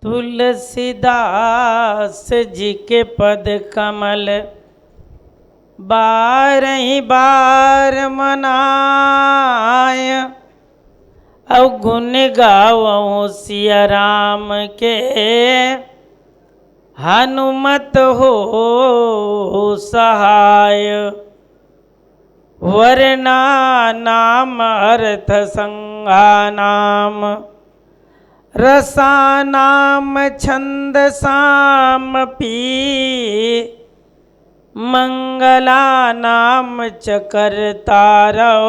तुलसीदास जी के पद कमल बारही बार मनाय, अवगुण गावऊँ सिया राम के, हनुमत हो सहाय। वर्णा नाम अर्थ संज्ञा नाम, रसानाम छंद सामपि, मंगलानाम च कर्तारौ,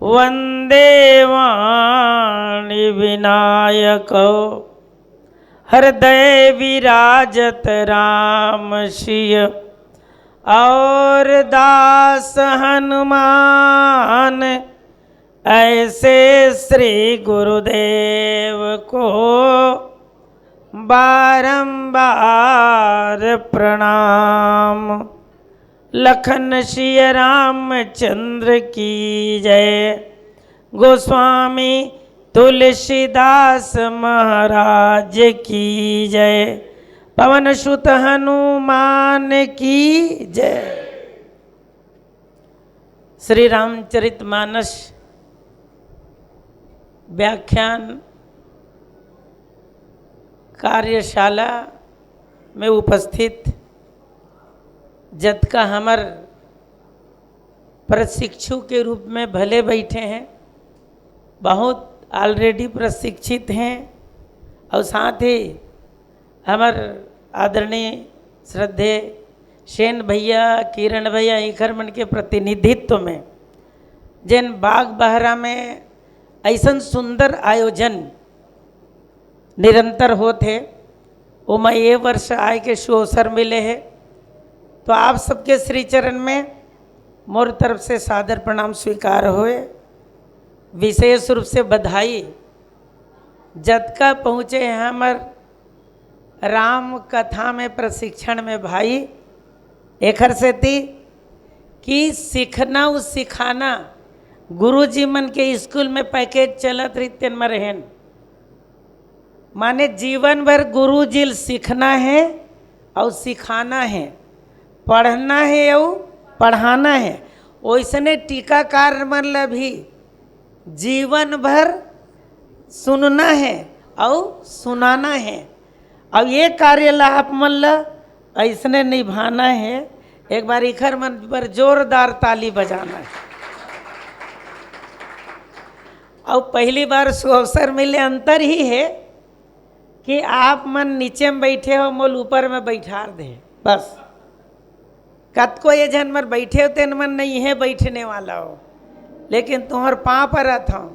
वंदे वाणी विनायको। हृदय विराजत राम सिय, और दास हनुमान, ऐसे श्री गुरुदेव को बारंबार प्रणाम। लखन सिय रामचंद्र की जय, गोस्वामी तुलसीदास महाराज की जय, पवन सुत हनुमान की जय। श्री रामचरितमानस व्याख्यान कार्यशाला में उपस्थित जत का हमर प्रशिक्षु के रूप में भले बैठे हैं, बहुत ऑलरेडी प्रशिक्षित हैं, और साथ ही हमर आदरणीय श्रद्धे सेन भैया, किरण भैया, इखरमन के प्रतिनिधित्व में जिन बाग बहरा में ऐसा सुंदर आयोजन निरंतर होते, वो मैं ये वर्ष आए के सुअवसर मिले है। तो आप सबके श्री चरण में मोर तरफ से सादर प्रणाम स्वीकार हुए। विशेष रूप से बधाई जतका पहुँचे हैं हमर राम कथा में प्रशिक्षण में भाई, एखर से थी कि सीखना उ सिखाना गुरु जी मन के स्कूल में पैकेज चलत रीतन में रहें, माने जीवन भर गुरु जी सीखना है और सिखाना है, पढ़ना है और पढ़ाना है। वैसने टीकाकार मन भी जीवन भर सुनना है और सुनाना है, और ये कार्य ला आप मन ला ऐसने निभाना है। एक बार इखर मन पर जोरदार ताली बजाना है। और पहली बार सुअवसर मिले, अंतर ही है कि आप मन नीचे में बैठे हो, मोल ऊपर में बैठार दे, बस कतको ये जन मर बैठे होते न मन नहीं है बैठने वाला हो, लेकिन तुम्हार पाँव पर रहता हूँ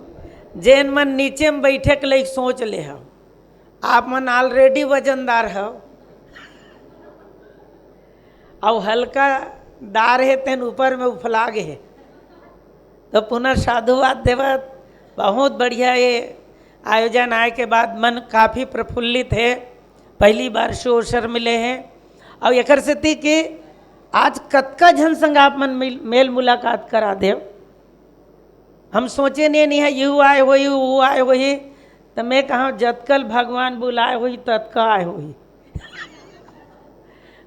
जैन मन नीचे में बैठे के लिए सोच ले हो, आप मन ऑलरेडी वजनदार हो और हल्का दार है तेन ऊपर में उफलाग है। तो पुनः साधुवाद देवत, बहुत बढ़िया ये आयोजन आए के बाद मन काफ़ी प्रफुल्लित है। पहली बार सुअवसर मिले हैं, और एकर से थी कि आज कतका झन संग आप मन मेल मुलाकात करा दे। हम सोचे नहीं है यू आए हुई वो आए हुई, तो मैं कहा जतकल भगवान बुलाए हुई तत्का आए हुई।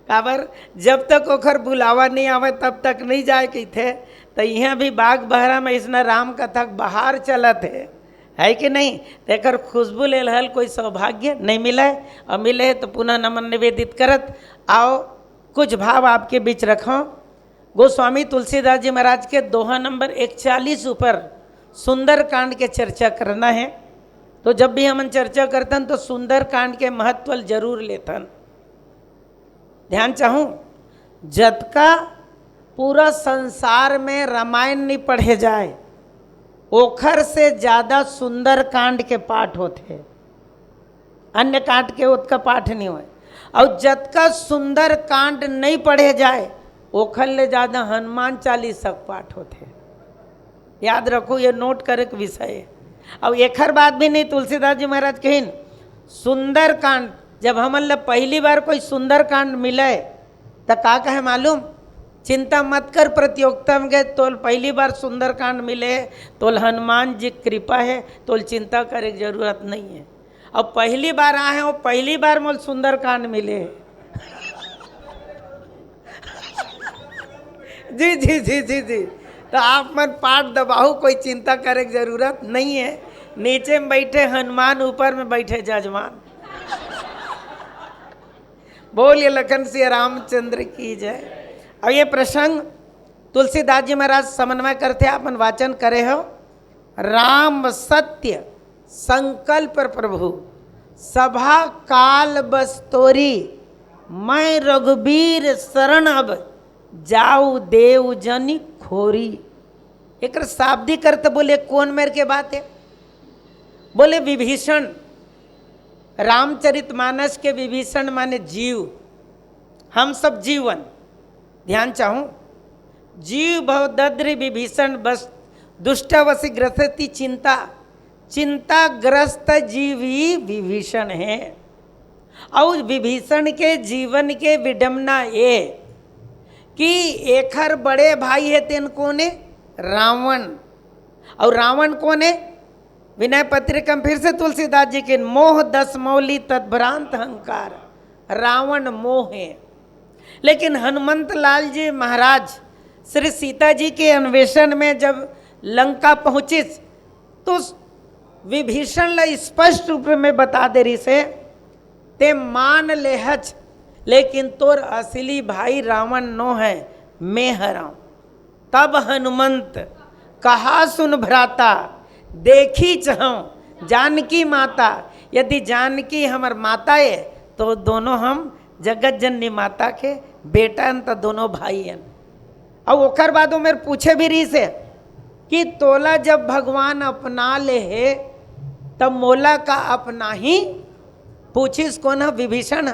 काबर जब तक ओखर बुलावा नहीं आवे तब तक नहीं जाए कि थे। तो यहाँ भी बाग बहरा में इसना राम कथा बाहर चलत है कि नहीं। तो एक खुशबू ले हल कोई सौभाग्य नहीं मिला है, और मिले है तो पुनः नमन निवेदित करत आओ कुछ भाव आपके बीच रखो। गोस्वामी तुलसीदास जी महाराज के दोहा नंबर 41 ऊपर सुंदर कांड के चर्चा करना है। तो जब भी हम चर्चा करतन तो सुंदर कांड के महत्व जरूर लेतन। ध्यान चाहूँ, जतका पूरा संसार में रामायण नहीं पढ़े जाए, ओखर से ज़्यादा सुंदर कांड के पाठ होते, अन्य कांड के उतका पाठ नहीं हुए। और जतका सुंदर कांड नहीं पढ़े जाए, ओखर ले ज़्यादा हनुमान चालीसा पाठ होते। याद रखो, ये नोट करे के विषय है। और एखर बात भी नहीं, तुलसीदास जी महाराज कहिन सुंदर कांड, जब हमन पहली बार कोई सुंदर कांड मिले तो का कहे मालूम, चिंता मत कर, प्रतियोगिता में गए तो पहली बार सुंदर कांड मिले तो हनुमान जी कृपा है, तो चिंता करे की जरूरत नहीं है। अब पहली बार आए हैं, वो पहली बार मोल सुंदरकांड मिले। जी जी जी जी जी, तो आप मन पाठ दबाओ, कोई चिंता करे की जरूरत नहीं है। नीचे में बैठे हनुमान, ऊपर में बैठे जजमान। बोलिए लखन सिया रामचंद्र की जय। अब ये प्रसंग तुलसीदास जी महाराज समन्वय करते अपन वाचन करे हो। राम सत्य संकल्प प्रभु, सभा काल बस्तोरी, मैं रघुबीर शरण अब, जाऊ देव जनी खोरी। एक शाब्दिक अर्थ बोले कौन मेर के बात है? बोले विभीषण, रामचरितमानस के विभीषण माने जीव, हम सब जीवन। ध्यान चाहूं, जीव भवदद्रि विभीषण बस दुष्टवसी ग्रसती चिंता, चिंताग्रस्त जीव ही विभीषण है। और विभीषण के जीवन के विडम्बना ये कि एखर बड़े भाई है तेन कौन है? रावण। और रावण कौन है? विनय पत्रिका में फिर से तुलसीदास जी के, मोह दस मौली तद्भ्रांत अहंकार, रावण मोह है। लेकिन हनुमंत लाल जी महाराज श्री सीता जी के अन्वेषण में जब लंका पहुँचे तो विभीषण ला स्पष्ट रूप में बता दे रही से, ते मान लेहच, लेकिन तोर असली भाई रावण नो है, मैं हराऊं। तब हनुमंत कहा सुन भ्राता, देखी चाहूं जानकी माता, यदि जानकी हमार माता है तो दोनों हम जगत जननी माता के बेटा तो दोनों भाई हैं। अब ओकर बाद वो मेरे पूछे भी रही से कि तोला जब भगवान अपना ले है तब मोला का अपना ही पूछिस कौन है? विभीषण।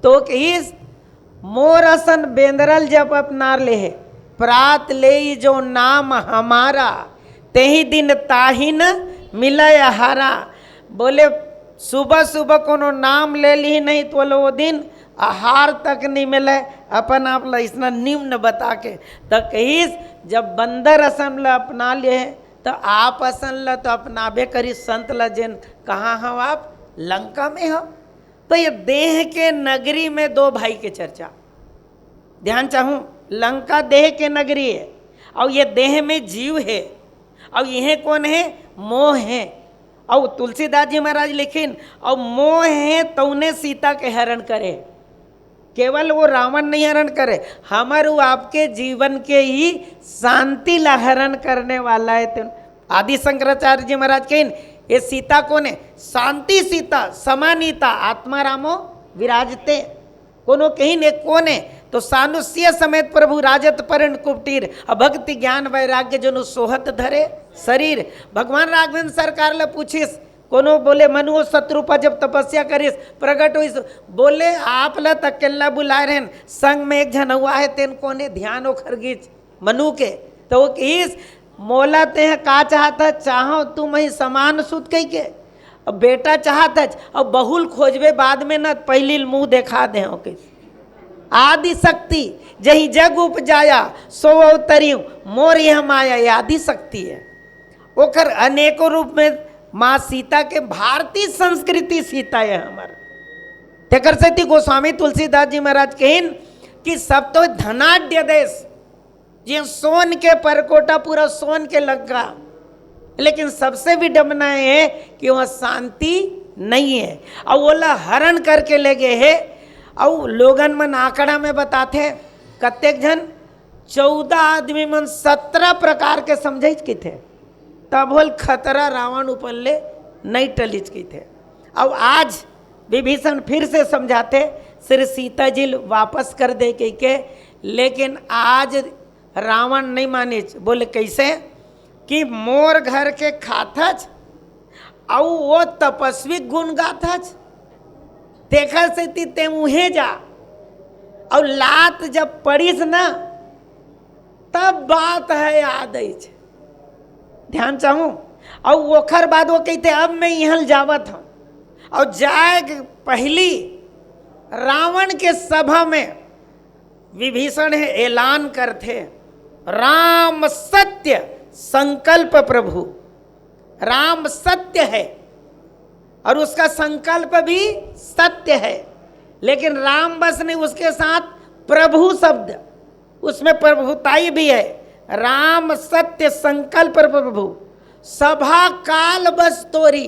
तो कहिस मोर असन बेंदरल जब अपना ले है, प्रात ले जो नाम हमारा, तेही दिन ताही न मिलय आहारा। बोले सुबह सुबह कोनो नाम ले ली नहीं तो बोले वो दिन आहार तक नहीं मिले। अपन आप ला इतना निम्न बता के तो कहिस जब बंदर असन ला अपना ले तो आप असन ला तो अपनाबे करी संत ला जेन। कहाँ हो आप? लंका में हो। तो ये देह के नगरी में दो भाई के चर्चा। ध्यान चाहूं, लंका देह के नगरी है और ये देह में जीव है और यह कौन है? मोह है। और तुलसीदास जी महाराज लिखिन और मोह है तो उन्हें सीता के हरण करे, केवल वो रावण नहीं हरण करे, हमारे वो आपके जीवन के ही शांति ला हरण करने वाला है। तो आदि शंकराचार्य जी महाराज कहिन ये सीता कौन है? शांति सीता समानीता आत्मा रामो विराजते। कोनो कहिन एक कौन है? तो सानुष्य समेत प्रभु राजत परिण कुटीर, अभक्ति ज्ञान वैराग्य जनु सोहत धरे शरीर। भगवान राघवेंद्र सरकार ले पूछिस, कोनो बोले मनु शत्रु पर जब तपस्या करिस प्रकट हुई, बोले आप ला अकेला बुलाए रहन, संग में एक जन हुआ है तेन कोने ध्यान ओ खरगीच मनु के। तो वो कहिस मोला ते का चाहता, चाहो तुम ही समान सुत कही के। अब बेटा चाहता और बहुल खोजबे बाद में न पहली मुंह देखा दे के। आदि शक्ति जही जग उपजाया सो अवतरी मोर यह माया, ये आदि शक्ति है। ओकर अनेकों रूप में माँ सीता के भारतीय संस्कृति सीता है हमार। तेकर से गोस्वामी तुलसीदास जी महाराज कहिन कि सब तो धनाढ़ देश, ये सोन के परकोटा पूरा सोन के लगा, लेकिन सबसे विडम्बना है कि वहाँ शांति नहीं है और वो हरण करके ले गए है। और लोगन मन आंकड़ा में बताते कतेक जन 14 आदमी मन 17 प्रकार के समझे की थे, तब बोल खतरा रावण ऊपर ले नहीं टलिच की थे। अब आज विभीषण फिर से समझाते श्री सीता जी वापस कर दे के, लेकिन आज रावण नहीं माने। बोले कैसे? कि मोर घर के खाथच और वो तपस्वी गुण गाथच, देखा से ते मुहे जा और लात जब पड़ीस ना तब बात है याद आई। ध्यान चाहूँ। और ओखर बाद वो कहते अब मैं यहाँ जावत हूँ और जाए पहली रावण के सभा में विभीषण है ऐलान करते, राम सत्य संकल्प प्रभु, राम सत्य है। और उसका संकल्प भी सत्य है। लेकिन राम बस नहीं, उसके साथ प्रभु शब्द, उसमें प्रभुताई भी है। राम सत्य संकल्प प्रभु, सभा काल बस तोरी।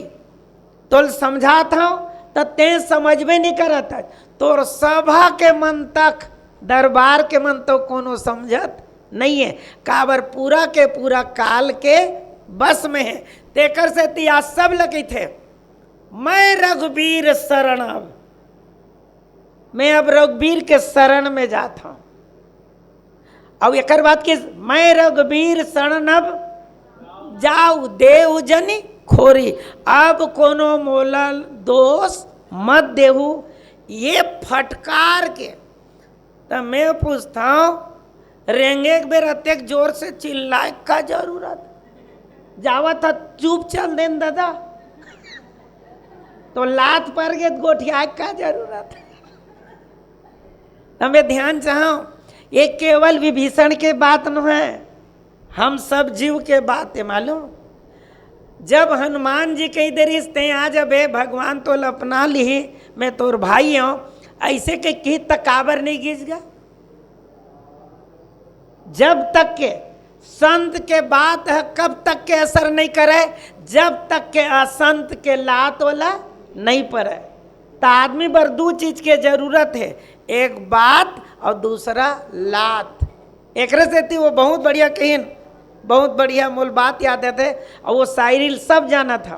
तो समझा था तो ते समझ में नहीं करता, तो सभा के मन तक, दरबार के मन तो कोनो समझत नहीं है। काबर पूरा के पूरा काल के बस में है। तेकर से तिया सब लगे थे, मैं रघुवीर शरण, अब मैं अब रघुवीर के शरण में जाता हूं। अब एक बात की, मैं रघुवीर शरण अब जाऊ देव जनी खोरी, अब कोनो मोलल दोष मत देहू। ये फटकार के तो मैं पूछता हूं, रेंगे एक बेर अत्यक जोर से चिल्लाए का जरूरत, जावा था चुप चल देन दादा, तो लात पर के गोठिया का जरूरत। हमें ध्यान चाहो, ये केवल विभीषण के बात न है, हम सब जीव के बात है। मालूम जब हनुमान जी कही देरी ते आ जबे भगवान तो अपना ली, मैं तोर भाई हूं, ऐसे के की तकाबर नहीं गिज गया। जब तक के संत के बात है, कब तक के असर नहीं करे, जब तक के असंत के लात वाला नहीं पड़े। तो आदमी पर दो चीज के जरूरत है, एक बात और दूसरा लात। एक से थी वो बहुत बढ़िया कहीन, बहुत बढ़िया मूल बात याद है थे, और वो शायरी सब जाना था।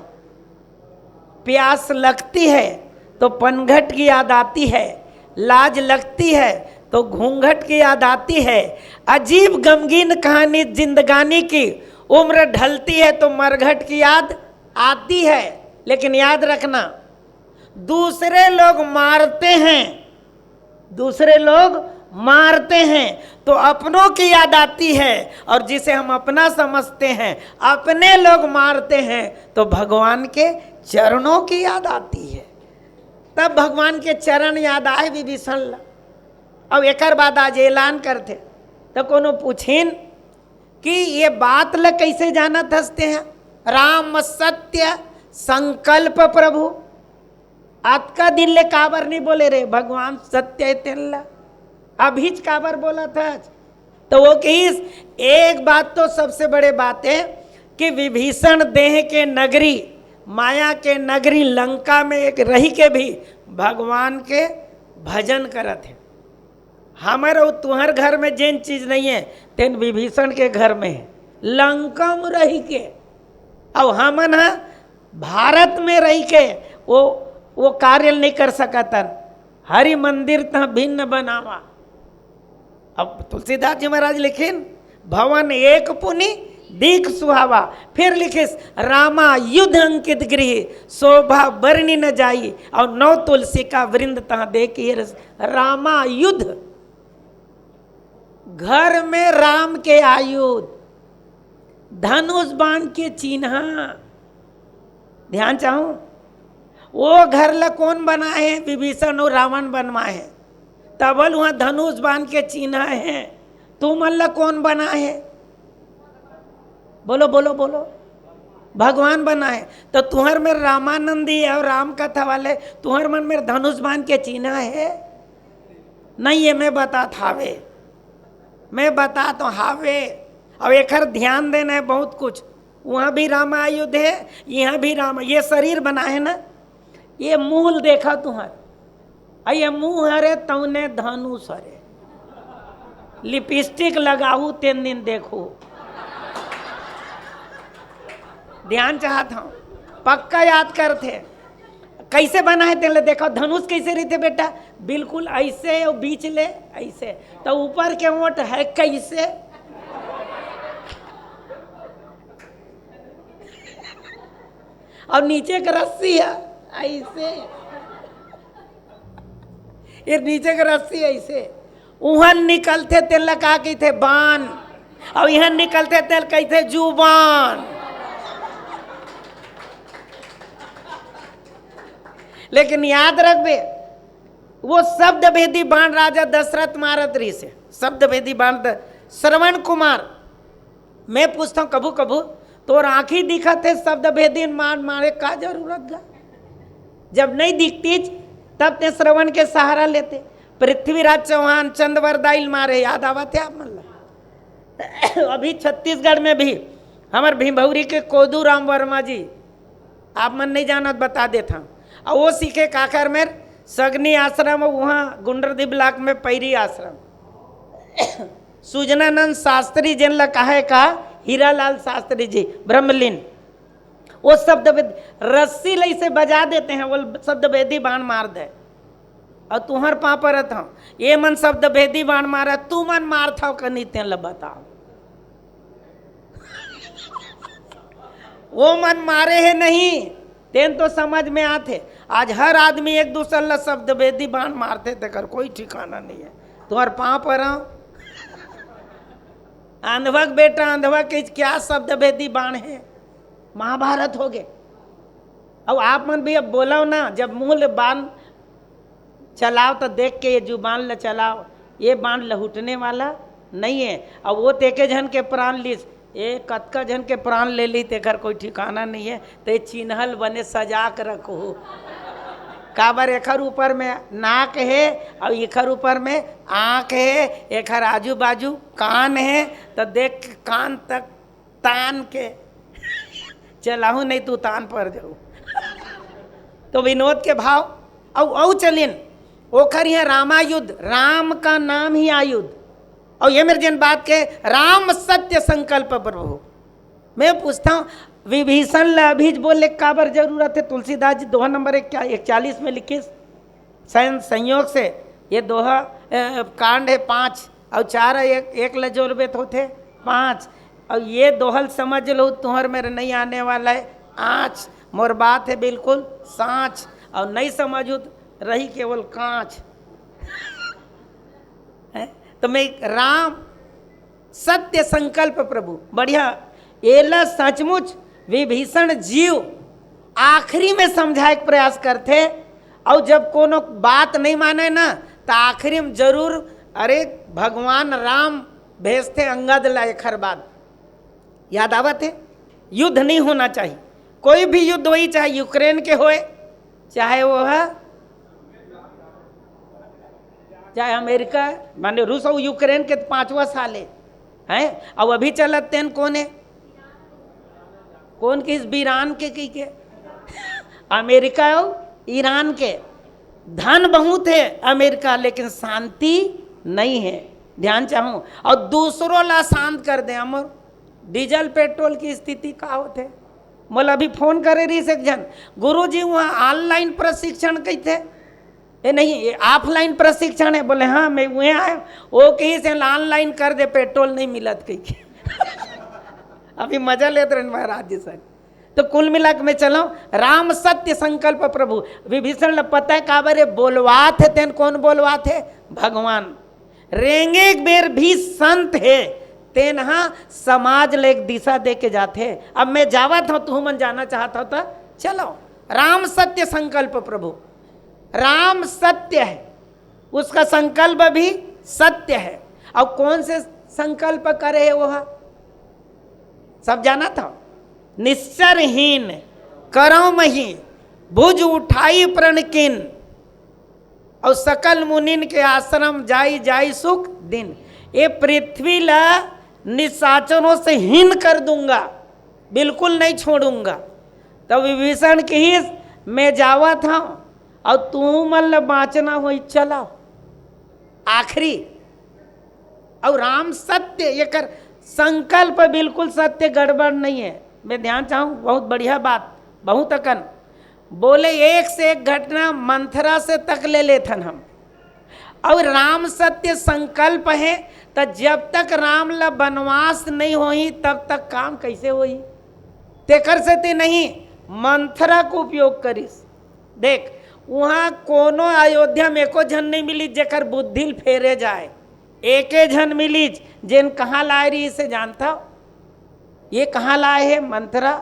प्यास लगती है तो पनघट की याद आती है, लाज लगती है तो घूंघट की याद आती है, अजीब गमगीन कहानी जिंदगानी की, उम्र ढलती है तो मरघट की याद आती है। लेकिन याद रखना, दूसरे लोग मारते हैं, दूसरे लोग मारते हैं तो अपनों की याद आती है, और जिसे हम अपना समझते हैं अपने लोग मारते हैं तो भगवान के चरणों की याद आती है। तब भगवान के चरण याद आए विभीषण ला। अब एक बाद आज ऐलान करते तो कोनो पूछिन कि ये बात ल कैसे जानत हंसते हैं, राम सत्य संकल्प प्रभु, आज का दिन ले काबर नहीं बोले रे भगवान सत्य तेल्ला, अभीच काबर बोला था। तो वो कहीस एक बात तो सबसे बड़े बात है कि विभीषण देह के नगरी, माया के नगरी लंका में एक रही के भी भगवान के भजन करत है। हमारे और तुम्हार घर में जिन चीज नहीं है तेन विभीषण के घर में है, लंका में रही के। अब हमन है भारत में रही के वो कार्य नहीं कर सकतन, हरि मंदिर तह भिन्न बनावा। अब तुलसीदास जी महाराज लिखिन, भवन एक पुनि दीख सुहावा, फिर लिखिस रामा युद्ध अंकित गृह, शोभा बरनी न जाई, और नौ तुलसी का वृंद तह देखिए रामा युद्ध। घर में राम के आयुध, धनुष बाण के चिन्ह, ध्यान चाहूं, वो घर ला कौन बनाए हैं, विभीषण और रावण बनवाए हैं, तबल वहां धनुष बाण के चिन्ह हैं। तुम अल्लाह कौन बना है, बोलो बोलो बोलो, भगवान बना है। तो तुम्हार में रामानंदी और राम कथा वाले तुम्हार मन में धनुष बाण के चिन्ह है नहीं है। मैं बता थावे, मैं बता तो हावे। अब एक ध्यान देना है बहुत कुछ, वहाँ भी राम आयुध है, यहाँ भी राम। ये शरीर बना है ना, ये मूल देखा तुम्हार, ये मुँह हरे तौने धनुष हरे, लिपस्टिक लगाऊ तीन दिन देखो। ध्यान चाहता हूँ, पक्का याद करते कैसे बना है तेरे देखो। धनुष कैसे रहते बेटा, बिल्कुल ऐसे, और बीच ले ऐसे, तो ऊपर के ओंठ है कैसे, और नीचे का रस्सी है ऐसे, ये नीचे का रस्सी ऐसे। वहां निकलते तेल का कहते बान, और यहाँ निकलते तेल कहते जुबान। लेकिन याद रखबे, वो शब्द भेदी बाण राजा दशरथ मारत रही से, शब्द भेदी बाण श्रवण कुमार। मैं पूछता हूँ कभू कभू तो आंखी दिखत है, शब्द भेदी मान मारे का जरूरत गा, जब नहीं दिखती तब ते श्रवण के सहारा लेते। पृथ्वीराज चौहान चंदवर दाइल मारे, याद आवा थे आप मतलब। अभी छत्तीसगढ़ में भी हमारे भीमभौरी के कोदू राम वर्मा जी, आप मन नहीं जानत बता देता, और वो सीखे काकर में सगनी आश्रम, वहाँ गुंडरदी ब्लॉक में पैरी आश्रम। सुजनानंद शास्त्री जिन ला कहा का हीरालाल शास्त्री जी ब्रह्मलीन, वो शब्द रस्सी लई से बजा देते हैं, वो शब्द भेदी बाण मार दे, और तुहर पापा रहता हूँ ये मन शब्द भेदी बाण मारा, तू मन मार था कनी तेन ला बताओ। वो मन मारे है नहीं, तेन तो समझ में आते। आज हर आदमी एक दूसरे ला शब्द भेदी बाण मारते थे, कर कोई ठिकाना नहीं है। तुम्हारे पाँव पर अंधवक बेटा अंधवक क्या शब्द भेदी बाण है, महाभारत हो गए। अब आप मन भी अब बोलो ना, जब मुंह बाण चलाओ तो देख के ये जुबान ल चलाओ, ये बाण लहुटने वाला नहीं है। अब वो तेके जन के प्राण लीस, ये कतका जन के प्राण ले ली, तेकर कोई ठिकाना नहीं है। ते चिन्हल बने सजा के रखो, काबर एकर ऊपर में नाक है और एकर ऊपर में आँख है, एकर आजू बाजू कान है, तो देख कान तक तान के चलाहू, नहीं तू तान पर जाऊ। तो विनोद के भाव औ चलिन ओखर यहाँ रामायुद्ध, राम का नाम ही आयुध। और ये मेरे जन बात के राम सत्य संकल्प प्रभु। मैं पूछता हूँ विभीषण ला अभी बोले काबर जरूरत है? तुलसीदास जी दोहा नंबर 41 में लिखे संयोग से ये दोहा कांड है 5 और 4 एक लजोरबेत होते 5, और ये दोहल समझ लो तुम्हारे मेरे नहीं आने वाला है आँच, मोर बात है बिल्कुल सांच, और नहीं समझू रही केवल कांच। तो मैं राम सत्य संकल्प प्रभु बढ़िया एला सचमुच विभीषण जीव आखिरी में समझाए के प्रयास करते, और जब कोनो बात नहीं माने ना तो आखिरी में जरूर अरे भगवान राम भेजते अंगद ला एखर बाद। याद आवत है युद्ध नहीं होना चाहिए, कोई भी युद्ध वही, चाहे यूक्रेन के होए, चाहे वो है चाहे अमेरिका माने रूस और यूक्रेन के 5वां साल है। अब अभी चलत तेन कौन है, कौन के इस ईरान के अमेरिका और ईरान के। धन बहुत है अमेरिका, लेकिन शांति नहीं है, ध्यान चाहूँ। और दूसरों ला शांत कर दे। अमर डीजल पेट्रोल की स्थिति का होते, मोला अभी फोन करे रही से जन, गुरु जी वहाँ ऑनलाइन प्रशिक्षण कही थे, ये नहीं ये ऑफलाइन प्रशिक्षण है। बोले हाँ मैं वहीं आया, वो कहीं से ऑनलाइन कर दे, पेट्रोल नहीं मिलत कहीं। अभी मजा लेते रहे महाराज जी सर। तो कुल मिला के मैं चलो राम सत्य संकल्प प्रभु। विभीषण पता है काबरे बोलवा थे, तेन कौन बोलवा थे? भगवान। रेंगे बेर भी संत है, तेन हाँ समाज ले एक दिशा दे के जाते। अब मैं जावत हूँ, तू मन जाना चाहता हो तो चलो। राम सत्य संकल्प प्रभु, राम सत्य है, उसका संकल्प भी सत्य है। और कौन से संकल्प करे वो सब जाना था? निश्चरहीन करो मही भुज उठाई प्रण किन, और सकल मुनिन के आश्रम जाई जाई सुख दिन। ये पृथ्वी ला निशाचरों से हीन कर दूंगा, बिल्कुल नहीं छोड़ूंगा। तो विभीषण की ही मैं जावा था, और तू मन बाँचना हो चलाओ आखिरी। और राम सत्य ये कर संकल्प बिल्कुल सत्य, गड़बड़ नहीं है। मैं ध्यान चाहूँ, बहुत बढ़िया बात, बहुत अकन बोले। एक से एक घटना मंथरा से तक ले लेथन हम। और राम सत्य संकल्प है, तो जब तक राम ला वनवास नहीं होई तब तक काम कैसे होई? तेकर से ते नहीं मंथरा को उपयोग करिस। देख वहाँ कोनो अयोध्या में एको झन नहीं मिली जेकर बुद्धि फेरे जाए, एके झन मिली जिन कहाँ लाए रही इसे जानता हो? ये कहाँ लाए है मंथरा?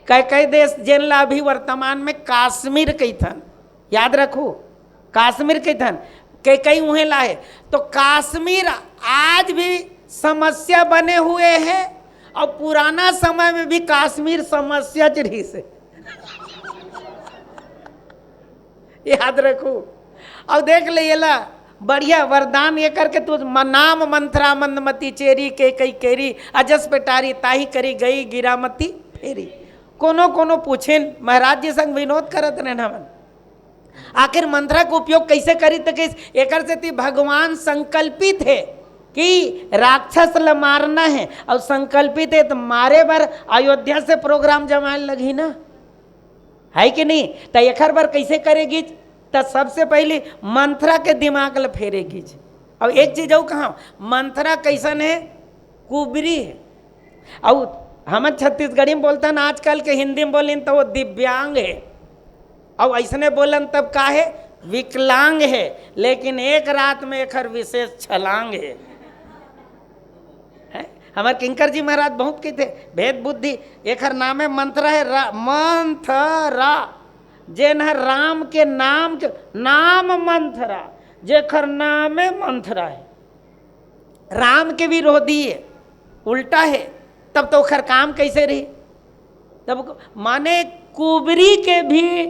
कई देश जिन ला अभी वर्तमान में काश्मीर कई थन, याद रखो काश्मीर कई थन, कई उन्हें लाए। तो काश्मीर आज भी समस्या बने हुए हैं, और पुराना समय में भी काश्मीर समस्या रही से। याद रखू। और देख ले ये ला बढ़िया वरदान ये करके तू नाम मंथरा मंदमती चेरी के कई केरी अजस पेटारी ताही करी गई गिरामती फेरी। कोनो कोनो पूछे महाराज जी संग विनोद करत रहना मन आखिर मंत्रा का उपयोग कैसे करी तो कैसे एक से थी भगवान संकल्पित है कि राक्षस ल मारना है और संकल्पित है तो मारे बार अयोध्या से प्रोग्राम जमाने लगी ना, है कि नहीं। तो एक बार कैसे करेगी तो सबसे पहले मंथरा के दिमाग ल फेरेगी। और एक चीज और कहा मंथरा कैसन है, कुबरी है। और हम छत्तीसगढ़ी में बोलते हैं आजकल के हिंदी में बोलें तो वो दिव्यांग है, और ऐसने बोलन तब का है विकलांग है। लेकिन एक रात में एक विशेष छलांग है। हमारे किंकर जी महाराज बहुत कहते भेद बुद्धि एक नाम है मंथरा है मंथरा जे न राम के नाम के नाम मंथरा जेखर नाम है मंथरा है। राम के विरोधी है, उल्टा है, तब तो खर काम कैसे रही। तब माने कुबरी के भी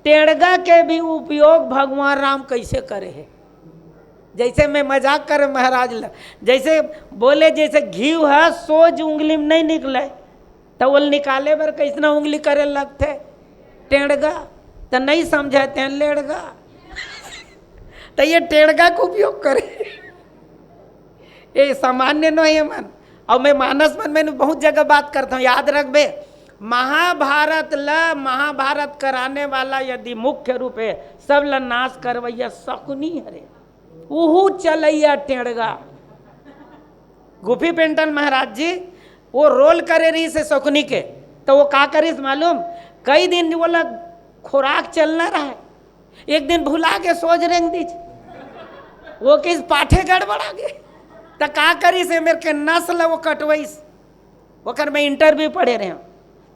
टेढ़गा के भी उपयोग भगवान राम कैसे करे है। जैसे मैं मजाक कर महाराज ला जैसे बोले जैसे घी है सोज उंगली में नहीं निकले तो वो निकाले बर कैसना उंगली करे लगते टेढ़गा तो नहीं समझाते हैं लेढ़गा तो ये टेढ़गा का उपयोग करे ये सामान्य नहीं है मन। और मैं मानस मन में बहुत जगह बात करता हूँ, याद रख बे महाभारत कराने वाला यदि मुख्य रूप है सब ल नाश करवैया शकुनी हरे उहू चलैया टेढ़गा। गुफी पेंटन महाराज जी वो रोल करे रही से शकुनी के तो वो का करीस मालूम, कई दिन बोला खुराक चलना रहा है, एक दिन भुला के सोच रेंग दीज वो किस पाठे गड़बड़ा गए तो का करी से मेरे के नस्ल वो कटवाइस वो कर मैं इंटरव्यू पढ़े रहे हूँ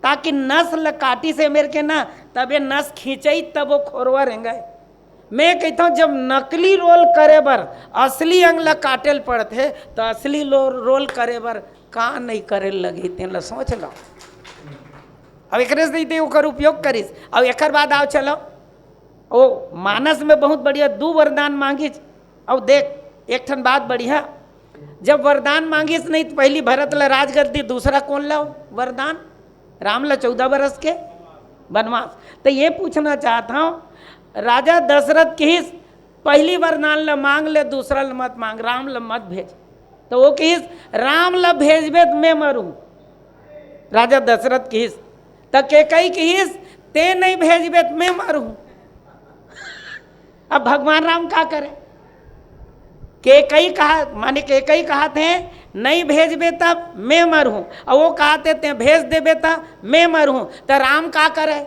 ताकि नस्ल काटी से मेरे के ना तब ये नस खींचई तब वो खोरवा रहेंगे। मैं कहता हूँ जब नकली रोल करे बर असली अंग ला काटेल पड़ते तो असली रोल करे बर का नहीं करे लगी तेन सोच लो। अब एक से ओकर उपयोग करीस। अब एक बाद आओ चलो ओ मानस में बहुत बढ़िया दो वरदान मांगिस। अब देख एक ठन बात बढ़िया, जब वरदान मांगिस नहीं तो पहली भरत ला राजगद्दी, दूसरा कौन ला वरदान राम ला 14 बरस के वनवास। तो ये पूछना चाहता हूँ राजा दशरथ किस पहली वरदान ला मांग ले दूसरा ला मत मांग, राम ला मत भेज। तो वो किस राम ला भेजबे तो मैं मरूं। राजा दशरथ किस तो के कई किस ते नहीं भेजबे तो मैं मरूं। अब भगवान राम क्या करे, के कई कहा माने के कई कहा थे नहीं भेजबे तब मैं मरूं, और वो कहते थे भेज देबे तब मैं मरूं। तो राम का करे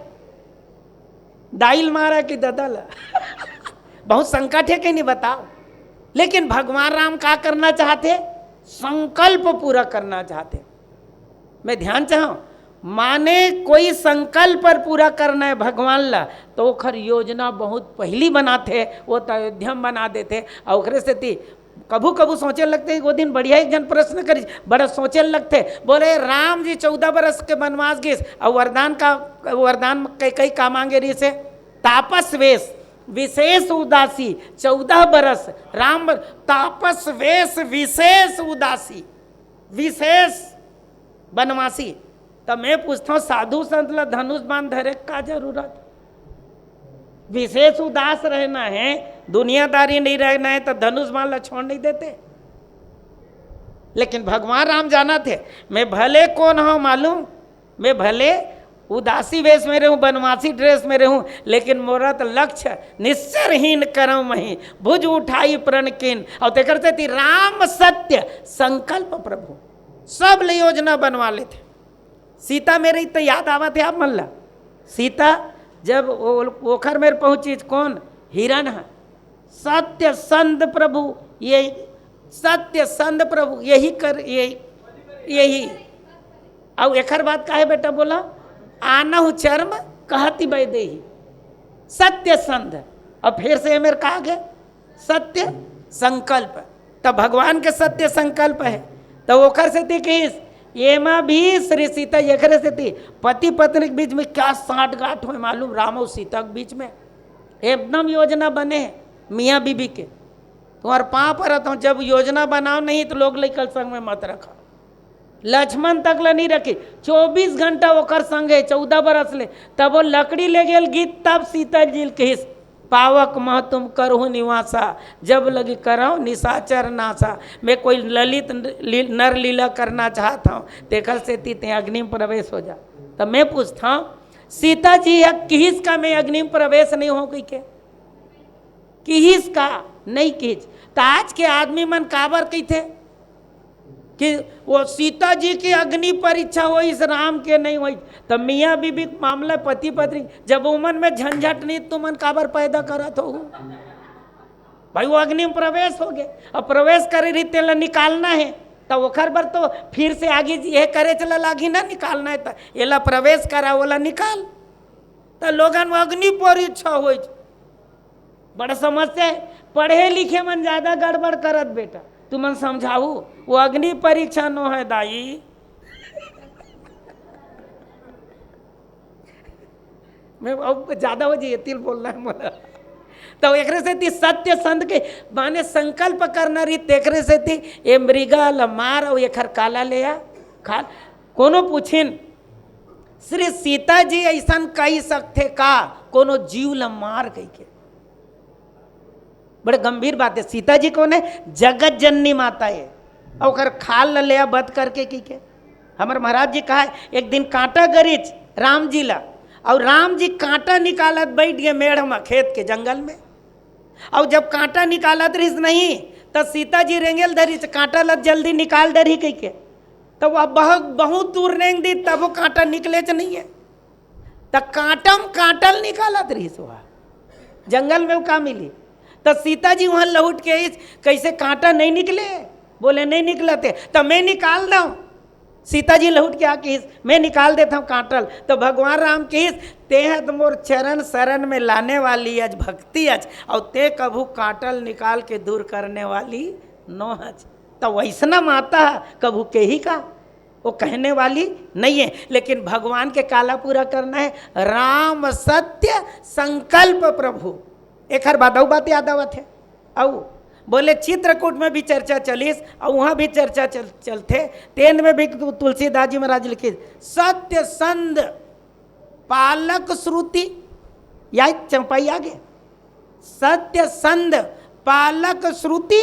दाइल मारा कि ददल बहुत संकट है कि नहीं बताओ। लेकिन भगवान राम का करना चाहते संकल्प पूरा करना चाहते। मैं ध्यान चाहूँ माने कोई संकल्प पर पूरा करना है भगवान ला तो ओखर योजना बहुत पहली बनाते वो तो अयोध्या में बना देते। और ओखरे से थी कभू कभू सोचे लगते वो दिन बढ़िया एक जन प्रश्न करी बड़ा सोचे लगते बोले राम जी 14 बरस के वनवास गए और वरदान कई का मांगे रही से तापस वेश विशेष उदासी 14 बरस राम तापस वेश विशेष उदासी विशेष वनवासी। तो मैं पूछता हूँ साधु संत ला धनुष बांध धरे का जरूरत, विशेष उदास रहना है दुनियादारी नहीं रहना है तो धनुष बाण ला छोड़ नहीं देते। लेकिन भगवान राम जाना थे मैं भले कौन हूँ मालूम, मैं भले उदासी वेश में रहूं बनवासी ड्रेस में रहूं लेकिन मोरा तो लक्ष्य निश्चरहीन करम मही भुज उठाई प्रण किन। और तेकर से थी राम सत्य संकल्प प्रभु सब ले योजना बनवा लेते। सीता मेरे तो याद आवा थे आप मल्ला सीता जब ओखर में पहुंची कौन हिरण है सत्य संत प्रभु यही सत्य संत प्रभु यही कर यही। और एक बात का है बेटा बोला आनहु चर्म कहती वैदेही सत्य संध। और फिर से मेरे कहा गया सत्य संकल्प। तब भगवान के सत्य संकल्प है तो ओखर से थी कि ये माँ भी श्री सीता एकरे से थी पति पत्नी के बीच में क्या साठ गांठ हो मालूम राम और सीता के बीच में एकदम योजना बने मियाँ बीबी के, तुम्हारे पाँव पड़ता हूँ, जब योजना बनाओ नहीं तो लोग लेकर संग में मत रखो। लक्ष्मण तक ला नहीं रखी, 24 घंटा ओकर संगे 14 बरस ले, तब वो लकड़ी ले गेल गीत, तब सीता जी के पावक मह तुम करहु निवासा, जब लगी करो निशाचर नासा। मैं कोई ललित नर लीला करना चाहता हूँ, देखल से तीते अग्नि में प्रवेश हो जा। तब मैं पूछता हूँ सीता जी है किस का मैं अग्नि में प्रवेश नहीं हो गई के, किस का नहीं किस। तो आज के आदमी मन काबर कही थे कि वो सीता जी की अग्नि परीक्षा हो, इस राम के नहीं हुई। तब मियाँ बीबी मामला पति पत्नी, जब उमन में झंझट नहीं तो मन काबर पैदा करत हो भाई, वो अग्नि में प्रवेश हो गए। अब प्रवेश करे रही तेल निकालना है, तो ओखर बर तो फिर से आगे ये करे चला लागी ना, निकालना है तो एला प्रवेश करा वाला निकाल। तो लोगन अग्नि परीक्षा हो, बड़ा समस्या है। पढ़े लिखे मन ज्यादा गड़बड़ करत बेटा, तू मन समझाऊ वो अग्नि परीक्षा नो है दाई। मैं अब ज्यादा हो जाइए तिल बोलना है मोला। तो एक से थी सत्य संत के माने संकल्प करना रही, तेकरे से थी ये मृगा ल मार और ये खर काला ले आ खा। कोनो पूछिन श्री सीता जी ऐसा कही सकते का कोनो जीव ल मार कही के, बड़े गंभीर बात है। सीता जी कौन है? जगत जननी माता है, और खाल ल ले बद करके की के। हमारे महाराज जी कहा एक दिन कांटा गरिच राम जी ला, और राम जी कांटा निकालत बैठ गए मेढ़ में खेत के जंगल में, और जब कांटा निकालत रही नहीं तो सीता जी रेंगेल धरी कांटा लत जल्दी निकाल दे रही कही के, तो वह बहुत दूर रेंग दी तब वो कांटा निकले च नहीं है। तो कांटम कांटल निकालत रही वहाँ जंगल में, वो का मिली। तो सीता जी वहाँ लौट के कैसे कांटा नहीं निकले, बोले नहीं निकलते, तो मैं निकाल दूँ। सीता जी लौट के आके मैं निकाल देता हूँ कांटल। तो भगवान राम के ते है तो मोर चरण शरण में लाने वाली आज भक्ति आज, और ते कभू कांटल निकाल के दूर करने वाली नो हज। तो वैसना माता कभू के ही का वो कहने वाली नहीं है, लेकिन भगवान के काला पूरा करना है। राम सत्य संकल्प प्रभु। एक हर बात याद आवत है। और बोले चित्रकूट में भी चर्चा चलीस, और वहाँ भी चर्चा चलते। तेन में भी तुलसीदास जी महाराज लिखे सत्य संध पालक श्रुति, या चंपाई आगे सत्य संध पालक श्रुति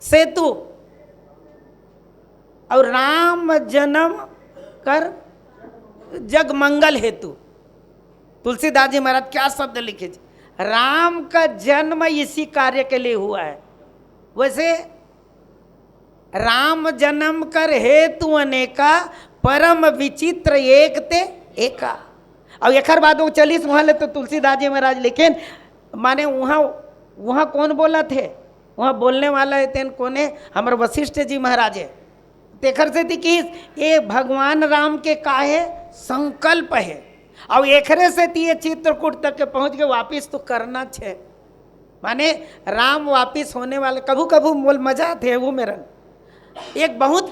सेतु, और राम जन्म कर जग मंगल हेतु। तुलसीदास जी महाराज क्या शब्द लिखे, राम का जन्म इसी कार्य के लिए हुआ है। वैसे राम जन्म कर हेतु अनेका, परम विचित्र एक ते एका। और एक बाद वो 40 वहाँ ले तो तुलसीदास जी महाराज लेकिन माने वहाँ कौन बोला थे, वहाँ बोलने वाला है तेन कौन है? हमारे वशिष्ठ जी महाराज है। तेखर से थी कि ये भगवान राम के का है संकल्प है, और एकरे से ये चित्रकूट तक के पहुँच के वापिस तो करना छे। माने राम वापिस होने वाले कभू कभू मोल मजा थे। वो मेरा एक बहुत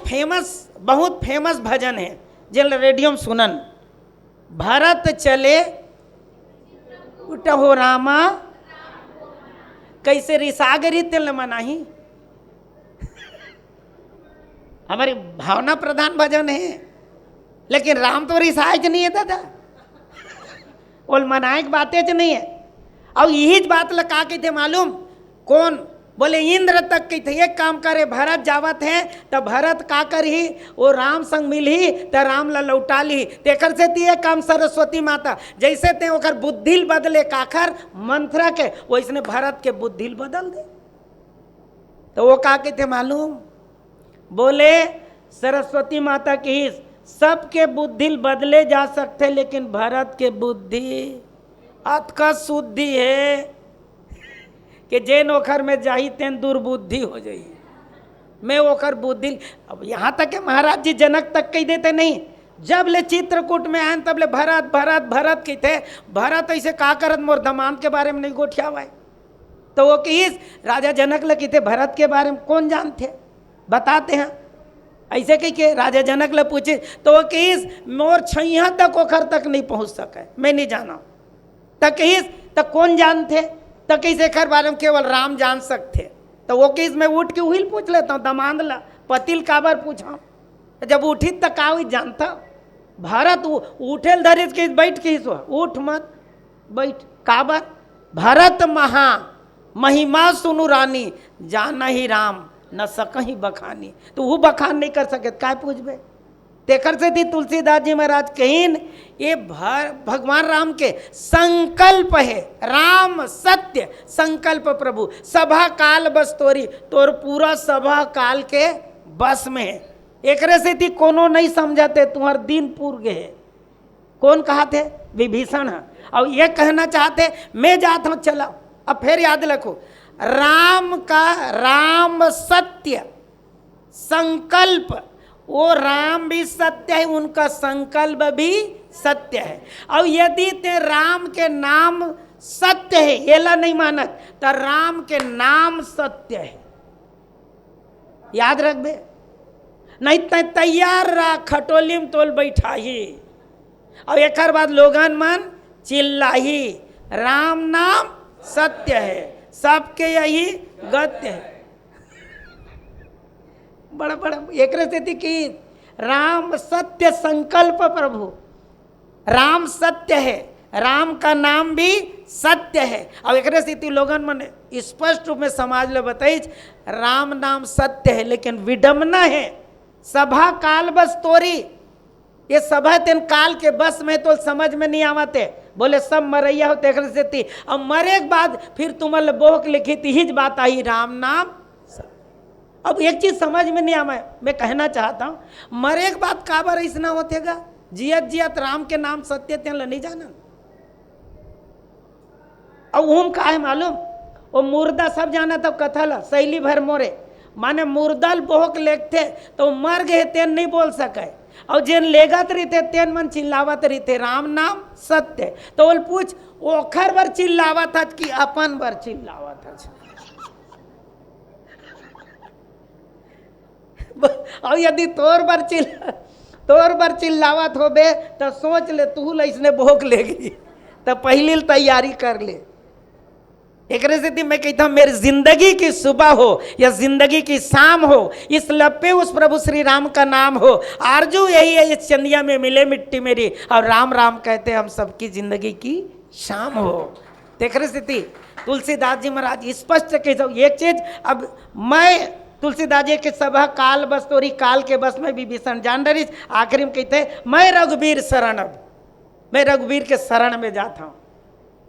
फेमस भजन है जिन रेडियो में सुनन, भरत चले उठहो रामा कैसे रिसागरी तिल मनाही। हमारी भावना प्रधान भजन है, लेकिन राम तो रिसाज नहीं है दादा, और मनाए की बातें च नहीं है। और यही बात लगा के थे मालूम कौन? बोले इंद्र तक के थे एक काम करे, भरत जावत है तो भरत का कर ही वो राम संग मिल ही तो राम ला लौटा ली। तेकर से ती एक काम सरस्वती माता जैसे ते ओकर बुद्धिल बदले काखर मंत्रा के, वैसने भरत के बुद्धिल बदल दे। तो वो का के थे मालूम? बोले सरस्वती माता की सबके बुद्धि बदले जा सकते, लेकिन भरत के बुद्धि अतका शुद्धि है कि जेन ओखर में जाही तेन दुर्बुद्धि हो जाई। मैं ओखर बुद्धि अब यहाँ तक के महाराज जी जनक तक कह देते नहीं, जब ले चित्रकूट में आए तब ले भरत भरत भरत कहते। भरत ऐसे का करत मोर दमान के बारे में नहीं गोठियावा। तो वो किस राजा जनक ले कहते भरत के बारे में कौन जानते, बताते हैं ऐसे कही के राजा जनक ले पूछे तो वो किस मोर छैया तक ओखर तक नहीं पहुँच सके, मैं नहीं जाना। तक किस तो कौन जानते, तो कैसे कर बारे में केवल राम जान सकते। तो वो किस में उठ के उहिल पूछ लेता हूँ, दमांद ला पतिल काबर पूछा, जब उठी तो का हुई जानता। भरत उठेल धरित के बैठ के उठ मत बैठ काबर, भरत महा महिमा सुनु रानी, जाना ही राम न सकही बखानी। तो वो बखान नहीं कर सके काय पूछबे। तेकर से थी तुलसीदास जी महाराज कहीन ये भगवान राम के संकल्प है, राम सत्य संकल्प प्रभु, सभा काल बस तोरी, तोर पूरा सभा काल के बस में है। एकरे से थी कोनो नहीं समझाते तुम्हार दिन पूर गए। कौन कहा थे, विभीषण है। और ये कहना चाहते मैं जाता हूँ चला। अब फिर याद रखो, राम का राम सत्य संकल्प, वो राम भी सत्य है, उनका संकल्प भी सत्य है। और यदि ते राम के नाम सत्य है येला नहीं मानत, तो राम के नाम सत्य है, याद रख बे। नहीं तो तैयार रहा खटोली में तोल बैठा ही, और एक बाद लोगन मन चिल्लाही, राम नाम सत्य है, सबके यही गत्य है। बड़ा बड़ा एक स्थिति की राम सत्य संकल्प प्रभु, राम सत्य है, राम का नाम भी सत्य है। अब एक स्थिति लोगन मन स्पष्ट रूप में समाज ले बताई, राम नाम सत्य है लेकिन विडम्बना है, सभा काल बस तोरी, ये सभा तेन काल के बस में तो समझ में नहीं आवते। बोले सब मरैया हो तेकर से थी, अब मरे के बाद फिर तुम्हारे बोहक लिखी थी हिज बात आई राम नाम। अब एक चीज समझ में नहीं आवा, मैं कहना चाहता हूँ मरे के बाद काबर ऐसा होतेगा, जियत जियत राम के नाम सत्य तेन नहीं जाना। अब ओम का है मालूम, वो मुर्दा सब जाना तब कथा ला शैली भर मोरे, माने मुर्दल बोहक लेखते तो मर गए तेन नहीं बोल सके, और जेन लेगत रहते तेन मन चिल्लावत रहते राम नाम सत्य। तो बोल पूछ ओखर बर चिल्लावत था कि अपन बर चिल्लावत था। और यदि तोर बर चिल्लावत हो बे तो सोच ले तू ऐसने भोग लेगी, तो पहले तैयारी कर ले। एक स्थिति मैं कहता हूं मेरी जिंदगी की सुबह हो या जिंदगी की शाम हो, इस लब पे उस प्रभु श्री राम का नाम हो, आरजू यही है इस चंदिया में मिले मिट्टी मेरी, और राम राम कहते हम सबकी जिंदगी की शाम हो। देख रहे स्थिति तुलसीदास जी महाराज स्पष्ट कहते एक चीज। अब मैं तुलसीदास जी के सभा काल बस तोरी, काल के बस में विभीषण जान डरी, आखिरी में कहते मैं रघुवीर शरण, अब मैं रघुवीर के शरण में जाता हूँ।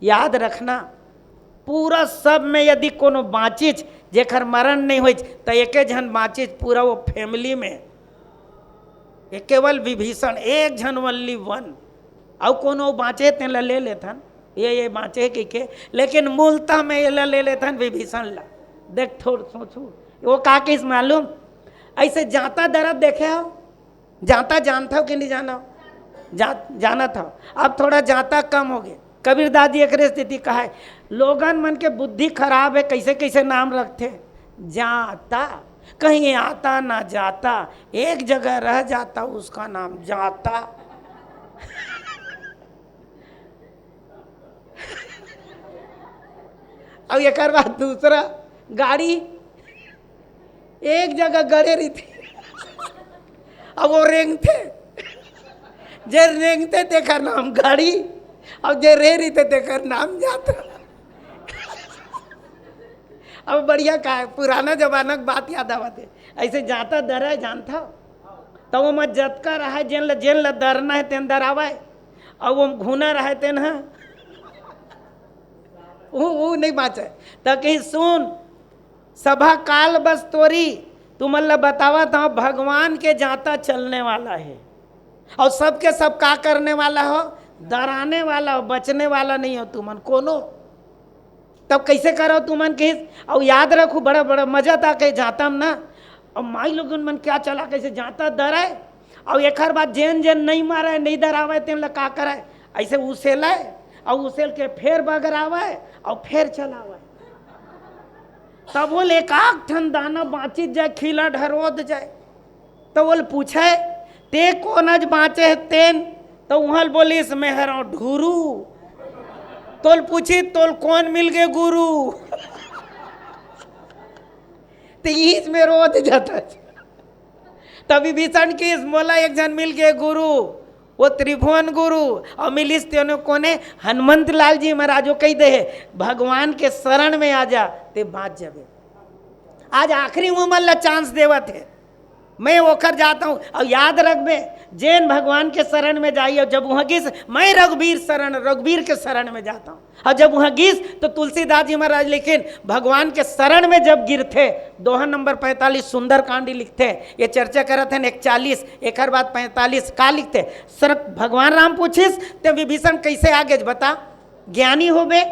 याद रखना पूरा सब में यदि कोनो बाँचिच जेकर मरण नहीं हो तो एक जन बाँचिच पूरा वो फैमिली में, एक केवल विभीषण एक जन वल्ली वन, और कोनो बाँचे तेन ले लेथन ये बाँचे के, लेकिन मूलतः में ये ले लेथन विभीषण ला। देख थोड़ सोचू वो का किस मालूम, ऐसे जाता दरद देखे हो, जाता जानता हो कि नहीं जाना हो, जाना था, अब थोड़ा जाता कम हो गया। कबीरदास जी एक स्थिति कहा है लोगन मन के बुद्धि खराब है, कैसे कैसे नाम रखते, जाता कहीं आता ना जाता, एक जगह रह जाता उसका नाम जाता। अब एक बात दूसरा, गाड़ी एक जगह गड़े रही थी, अब वो रेंगते, जे रेंगते देखा नाम गाड़ी, अब जे रे रही थे देखकर नाम जाता। अब बढ़िया का है, पुराना जमाना की बात याद आवाते, ऐसे जाता दर है जानता तो वो मत जतका रहा है जेन ल दरना है तेन दरावा है, और वो घूना रहा है तेन है वो नहीं बाँचे। तो कहीं सुन सभा काल बस तोरी, तुम अल्लाह बतावा था भगवान के जाता चलने वाला है, और सबके सब का करने वाला हो, डराने वाला हो, बचने वाला नहीं हो तुमन कोनो। तब कैसे करो तुमन के, और याद रखो बड़ा बड़ा मजा था कहीं जाता हम ना, और माई लोगन मन क्या चला कैसे जाता डराए, और एक हर बात जेन जेन नहीं मारा नहीं डरावे तेन का कराए, ऐसे उसेलाए और उसेल के फिर बगरावे और फिर चलावे, तब बोल एक आख ठन दाना बाँची जाए खिला ढरोद जाए। तो बोल पूछे ते कौन आज बाँचे है तेन, तो वहाँ बोली इसमें हर ढूरू तोल पूछी तोल कौन मिल गए गुरु तो ईच में रोज जाता तभी भीषण की मोला एक जन मिल गए गुरु, वो त्रिभुवन गुरु और मिलिस तेने कोने हनुमंत लाल जी महाराजो कही दे भगवान के शरण में आ जा ते बात जावे। आज आखिरी उम्र ला चांस देवत है, मैं ओखर जाता हूँ। और याद रखबे जैन भगवान के शरण में जाइए, जब वहाँ गिस मैं रघुवीर के शरण में जाता हूँ। और जब वहाँ गिस तो तुलसीदास जी महाराज लेकिन भगवान के शरण में जब गिरते, दोहा नंबर 45 सुंदर कांडी लिखते, ये चर्चा करते हैं 41 एक बाद 45 का लिखते सर भगवान राम पूछिस तो विभीषण कैसे आगे बता, ज्ञानी होबे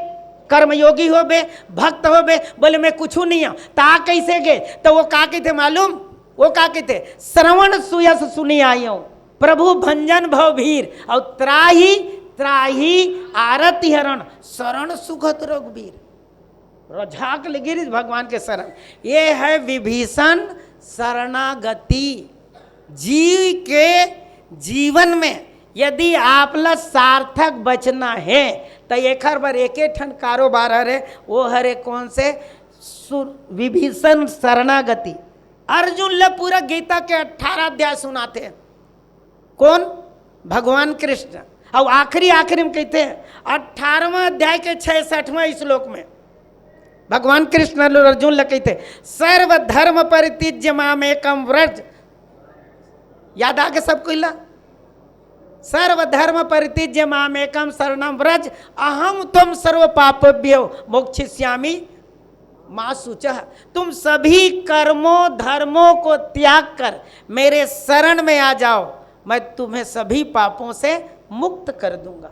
कर्मयोगी होबे भक्त होबे, बोले मैं कुछ नहीं हूँ ता कैसे गए, तो वो का कहते मालूम, वो का कहते श्रवण सुयस सुनी आयो प्रभु भंजन भवभीर और त्राही त्राही आरती हरण शरण सुखत रघुवीर। झाक लगी भगवान के शरण, ये है विभीषण शरणागति। जीव के जीवन में यदि आपला सार्थक बचना है तो एक बार एक ठन कारोबार हरे, वो हरे कौन से विभीषण शरणागति। अर्जुन ले पूरा गीता के 18 अध्याय सुनाते हैं, कौन भगवान कृष्ण। और आखिरी में कहते हैं 18वां अध्याय के 66वां श्लोक में भगवान कृष्ण अर्जुन ले कहते सर्व धर्म परित्यज्य मामेकं व्रज। याद आ गया सबको इला, सर्व धर्म परित्यज्य मामेकं शरणं व्रज अहम तुम सर्व पापेभ्यो मोक्षयिष्यामि मां शुचः। तुम सभी कर्मों धर्मों को त्याग कर मेरे शरण में आ जाओ, मैं तुम्हें सभी पापों से मुक्त कर दूंगा।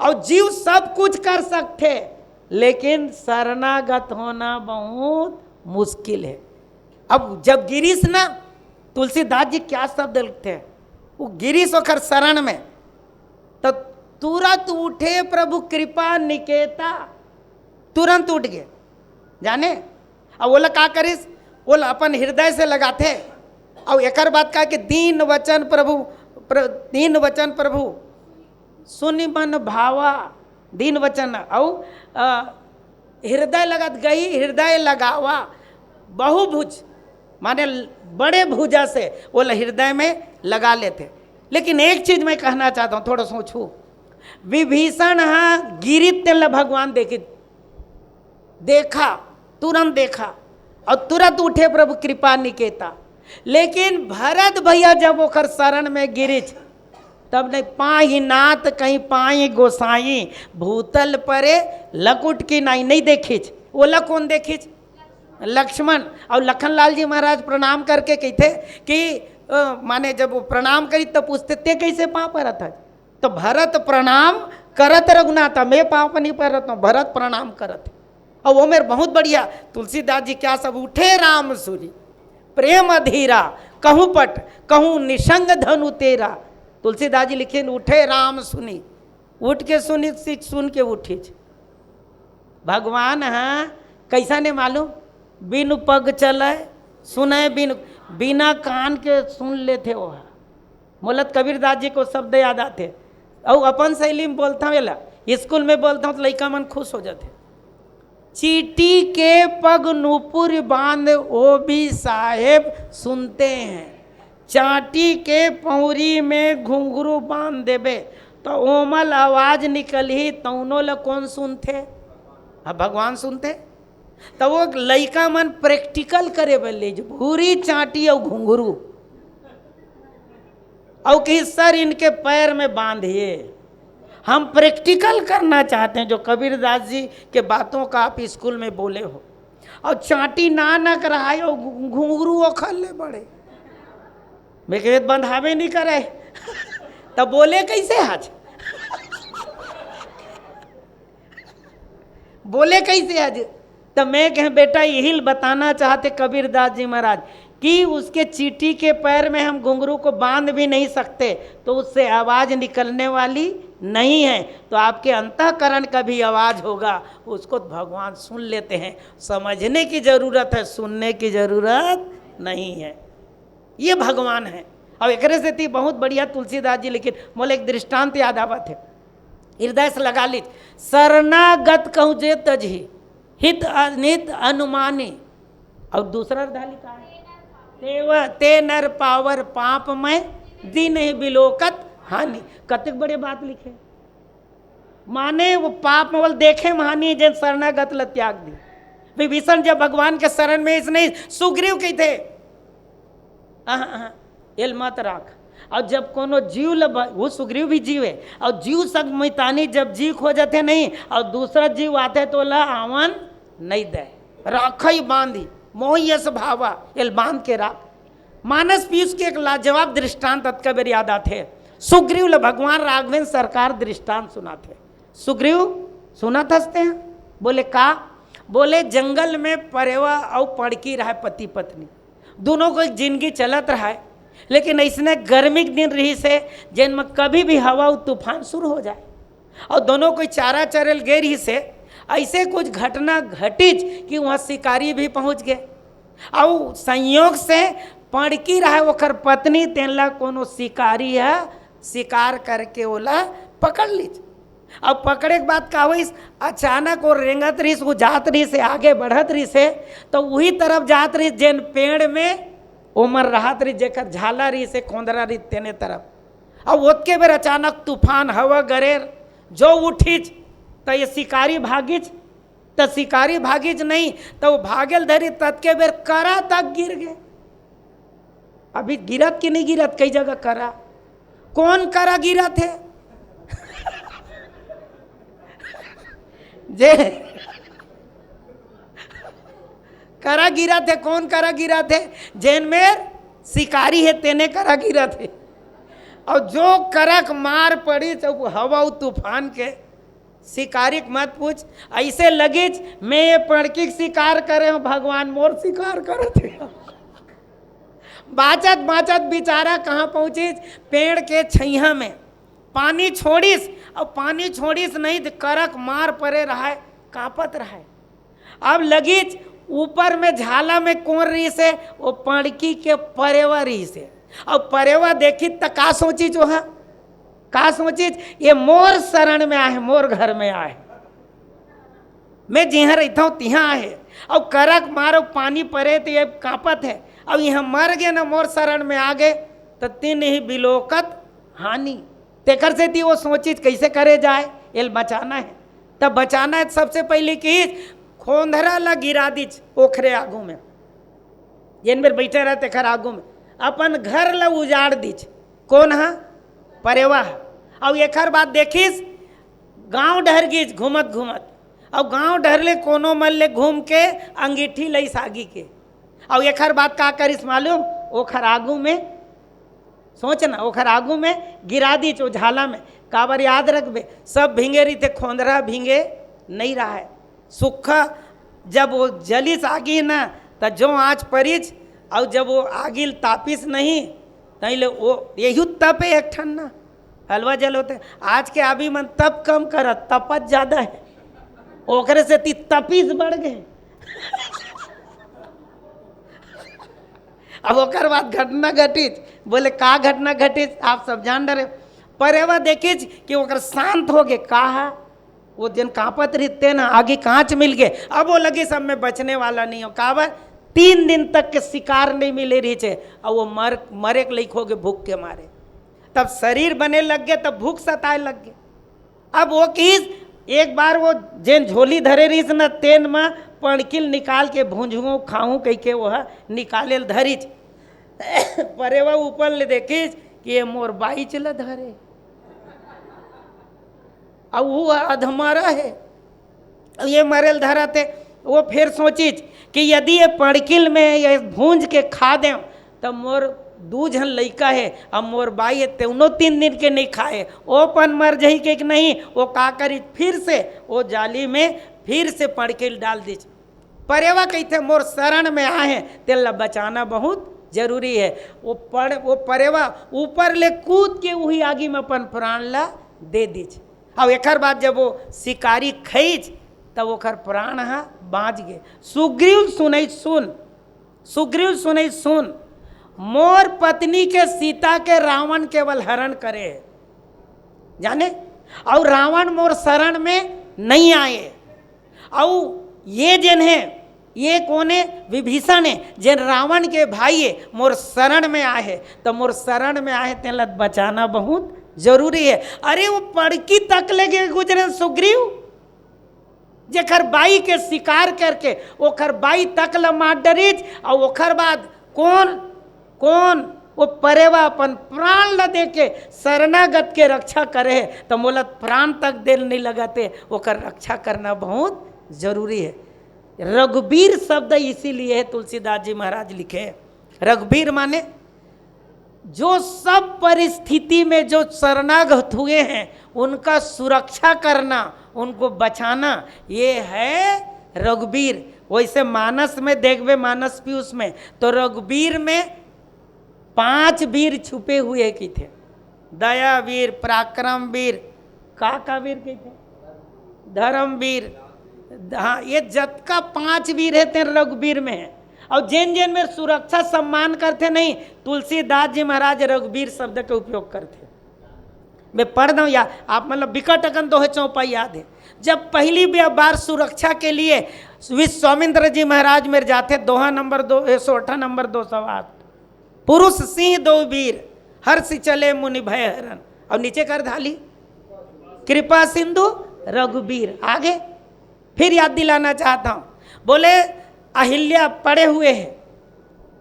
और जीव सब कुछ कर सकते लेकिन शरणागत होना बहुत मुश्किल है। अब जब गिरीश ना तुलसीदास जी क्या शब्द लिखते हैं, वो गिरीश होकर शरण में तो तुरंत उठे प्रभु कृपा निकेता, तुरंत उठ गए जाने। अब बोला का करिस, बोला अपन हृदय से लगाते। और एक बात कहा कि दीन वचन प्रभु सुनि मन भावा, दीन वचन और हृदय लगत गई हृदय लगावा, बहुभुज माने बड़े भुजा से बोला हृदय में लगा लेते। लेकिन एक चीज मैं कहना चाहता हूँ, थोड़ा सोचू, विभीषण हाँ गिरित भगवान देखा तुरंत देखा और तुरंत उठे प्रभु कृपा निकेता। लेकिन भरत भैया जब ओखर शरण में गिरिच तब नहीं पाही नाथ कहीं पाई गोसाई भूतल परे लकुट की नहीं देखिच। ओला कौन देखिच, लक्ष्मण। और लखनलाल जी महाराज प्रणाम करके कहते कि माने जब वो प्रणाम करी तो पूछते ते कैसे पाँव पर था, तो भरत प्रणाम करत रघुनाथा, मैं पाँव पर नहीं पर हूँ, भरत प्रणाम करत। और वो मेरे बहुत बढ़िया तुलसीदास जी क्या सब उठे राम सूरी प्रेम अधीरा कहूँ पट कहूँ निसंग धनु तेरा। तुलसीदास जी लिखे उठे राम सुनी, उठ के सुनी सुन के उठी। भगवान हाँ कैसा ने मालूम, बिनु पग चले सुने बिना कान के सुन लेते हो। मोलत कबीरदास जी को शब्द याद आते और अपन शैली में बोलता हूँ, वेला स्कूल में बोलता हूँ तो लड़का मन खुश हो जाते। चीटी के पग नूपुर बांध ओ भी साहेब सुनते हैं, चाटी के पौरी में घुंघरू बांध देबे तो ओमल आवाज निकली तौनों ल कौन सुनते, अब भगवान सुनते। तो वो लड़का मन प्रैक्टिकल करे बोले भूरी चाटी और घुंघरू और कि सर इनके पैर में बांधिए। हम प्रैक्टिकल करना चाहते हैं जो कबीरदास जी के बातों का आप स्कूल में बोले हो। और चाटी ना कराए और घुंघरू वो खल्ले बड़े मेरे बंधावे नहीं करे तब बोले कैसे आज बोले कैसे आज। तो मैं कह बेटा यही बताना चाहते कबीरदास जी महाराज कि उसके चीटी के पैर में हम घुंघरू को बांध भी नहीं सकते तो उससे आवाज़ निकलने वाली नहीं है, तो आपके अंतःकरण का भी आवाज़ होगा, उसको भगवान सुन लेते हैं। समझने की ज़रूरत है, सुनने की ज़रूरत नहीं है। ये भगवान है। और एक से थी बहुत बढ़िया तुलसीदास जी, लेकिन मोले एक दृष्टांत याद आवा थे। हृदय से लगा लीज, शरणागत कहूँ जे तजही हित अनित अनुमानी। और दूसरा अर्धा लिखा है, ते नर पावर पाप में दिन ही बिलोकत हानि। कतिक बड़े बात लिखे, माने वो पाप में बोल देखे हानि जन शरणागत ल त्याग दी। विभीषण जब भगवान के शरण में इसने सुग्रीव के थे एल मत राख। और जब कोनो जीव वो सुग्रीव भी जीव है, और जीव संग मैतानी जब जीव खो जाते नहीं और दूसरा जीव आते तो ला आवन नहीं दे, राख ही बांधी मोह यश भावा एल बांध के राख। मानस पीयूष के एक लाजवाब दृष्टांत अतकबर याद आते। सुग्रीव ल भगवान राघवेंद्र सरकार दृष्टांत सुनाते। सुग्रीव सुना थसते हैं, बोले का, बोले जंगल में परेवा और पड़की रहा पति पत्नी, दोनों को जिंदगी चलत रहा है। लेकिन ऐसने गर्मी के दिन रही से जिनमें कभी भी हवा तूफान शुरू हो जाए और दोनों कोई चारा चरल गए रही से ऐसे कुछ घटना घटिच कि वहाँ शिकारी भी पहुँच गए। और संयोग से पड़की रहा ओकर पत्नी तेनला कोनो शिकारी है शिकार करके ओला पकड़ लीज। अब पकड़े के बाद का हुई, अचानक वो रेंगत रही वो जात रही से आगे बढ़त रही से, तो वही तरफ जात रही जेन पेड़ में उमर रहत रही जेकर झाला रही से खोंदरा रही तेने तरफ। अब ओतके बेर अचानक तूफान हवा गरेर जो उठीच तो ये शिकारी भागीच, तो शिकारी भागीच नहीं तो वो भागेल धरी तत्के बेर करा तक गिर गए। अभी गिरत कि नहीं गिरत, कई जगह करा, कौन करा गिरा थे जे करा गिरा थे, कौन करा गिरा थे, जैन में शिकारी है तेने करा गिरा थे। और जो करक मार पड़ी तो हवा तूफान के शिकारी मत पूछ, ऐसे लगी मैं ये पड़की शिकार करे हूँ, भगवान मोर शिकार करे थे। बाचत बाचत बेचारा कहाँ पहुँची, पेड़ के छैया में पानी छोड़ीस, और पानी छोड़ीस नहीं करक मार परे रहा है, कांपत रहा है। अब लगी ऊपर में झाला में कौन रही से, वो पड़की के परेवा रही से। और परेवा देखी तो का सोची जो है, का सोची ये मोर शरण में आए, मोर घर में आए, मैं जिहाँ रहता हूँ तिहाँ आए। और करक मारो पानी परे तो ये कांपत है, अब यहाँ मर गए ना मोर शरण में आ गए तो तीन ही बिलोकत हानि। तेकर से थी वो सोची कैसे करे जाए, एल बचाना है। तब बचाना है सबसे पहले कि खोंधरा ला गिरा दीच ओखरे आगू में, जिन बेर बैठे रहते खर आगू में, अपन घर ला उजाड़ दीच। कौन है, परेवा है। और एक बात देखिस गांव डहर गीच घूमत घूमत, और गांव डहरले कोनो मल्ले घूम के अंगीठी लई सागी के। और एक बात का करिस मालूम, ओखर आगू में सोचना, ओखर आगू में गिरा दी चो झाला में। काबर याद रखबे, सब भींगे रही थे, खोंदरा भींगे नहीं रहा है। सूखा जब वो जलिस आगी ना तो जो आँच परिच, और जब वो आगिल तापिस नहीं तैले वो यही तप है एक ठन ना, हलवा जल होते। आज के आबी मन तप कम कर, तपत ज़्यादा है, ओकरे से ती तपीस बढ़ गए। अब ओकर बाद घटना घटित, बोले का घटना घटित आप सब जान डरे। परेवा देखिच कि ओकर शांत हो गए, कहा वो जिन कांपत रहते ना आगे कांच मिल गए। अब वो लगे सब में बचने वाला नहीं हो, काबर 3 दिन तक के शिकार नहीं मिले रही थे, और वो मरे के लायक हो गए भूख के मारे। तब शरीर बने लग गए, तब भूख सताए लग गए। अब वो किस एक बार वो जिन झोली धरे रही न तेन में पणकिल निकाल के भूंजू खाऊं कह के वो निकाले धरिच। परेवा ऊपर ले देखिस कि ये मोर बाई चला धरे, अब वो अधमरा है, ये मरेल धरा थे। वो फिर सोचिच कि यदि ये पड़किल में ये भूंज के खा दें तो मोर 2 जन लड़का है, अब मोर बाई है तेनो 3 दिन के नहीं खाए, वो पन मर जाही के नहीं। वो का करी फिर से वो जाली में फिर से पड़किल डाल दीच। परेवा कहते मोर शरण में आए तेला बचाना बहुत जरूरी है। वो परेवा ऊपर ले कूद के वही आगे में अपन प्राण ला दे दीच। अब एक बात जब वो शिकारी खींच तब ओकर प्राण बाँच गए। सुग्रीव सुनई सुन, सुग्रीव सुनई सुन, मोर पत्नी के सीता के रावण केवल हरण करे जाने। और रावण मोर शरण में नहीं आए। और ये जन है, ये कौन है? विभीषण है, जिन रावण के भाई है, मोर शरण में आए है। तो मोर शरण में आए तेला बचाना बहुत जरूरी है। अरे वो पड़की तक लगे गुजरे सुग्रीव, जेकर बाई के शिकार करके ओखर बाई तक ल मार डरीज, और ओखर बाद कौन कौन वो परेवा अपन प्राण ल दे के शरणागत के रक्षा करे है। तो मोला प्राण तक देर नहीं लगाते, ओकर रक्षा करना बहुत जरूरी है। रघुबीर शब्द इसीलिए है तुलसीदास जी महाराज लिखे। रघुबीर माने जो सब परिस्थिति में जो शरणागत हुए हैं उनका सुरक्षा करना, उनको बचाना, ये है रघुबीर। वैसे मानस में देखवे, मानस पीयूष में, तो रघुबीर में 5 वीर छुपे हुए की थे। दया वीर, पराक्रम वीर, का वीर के थे, धर्म वीर। हाँ, ये जत का 5 वीर है तेरे रघुबीर में है। और जैन जैन में सुरक्षा सम्मान करते नहीं, तुलसीदास जी महाराज रघुबीर शब्द का उपयोग करते। मैं पढ़ दूँ या आप मतलब विकट अगन दोहे चौपाई याद है। जब पहली बार सुरक्षा के लिए विश्वामित्र जी महाराज मेरे जाते, दोहा नंबर 208 नंबर 208, पुरुष सिंह 2 वीर, हर्ष चले मुनि भय हरन, और नीचे कर धाली कृपा सिंधु रघुबीर। आगे फिर याद दिलाना चाहता हूँ, बोले अहिल्या पड़े हुए हैं,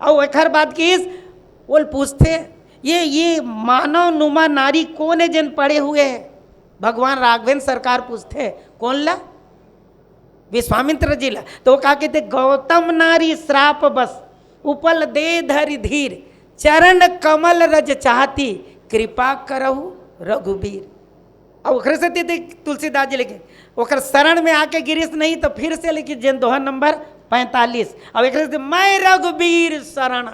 और एक बात की बोल पूछते ये मानव नुमा नारी कौन है जिन पड़े हुए हैं? भगवान राघवेंद्र सरकार पूछते कौन ला? विश्वामित्र जी ला। तो वो कहा कहते गौतम नारी श्राप बस उपल दे धरि धीर, चरण कमल रज चाहती कृपा करहु रघुबीर। और ओखरे से तुलसीदास जी लिखे, ओखर शरण में आके गिरीश नहीं तो फिर से लिखी जन दोहा नंबर 45। अब एक मैं रघुबीर शरण,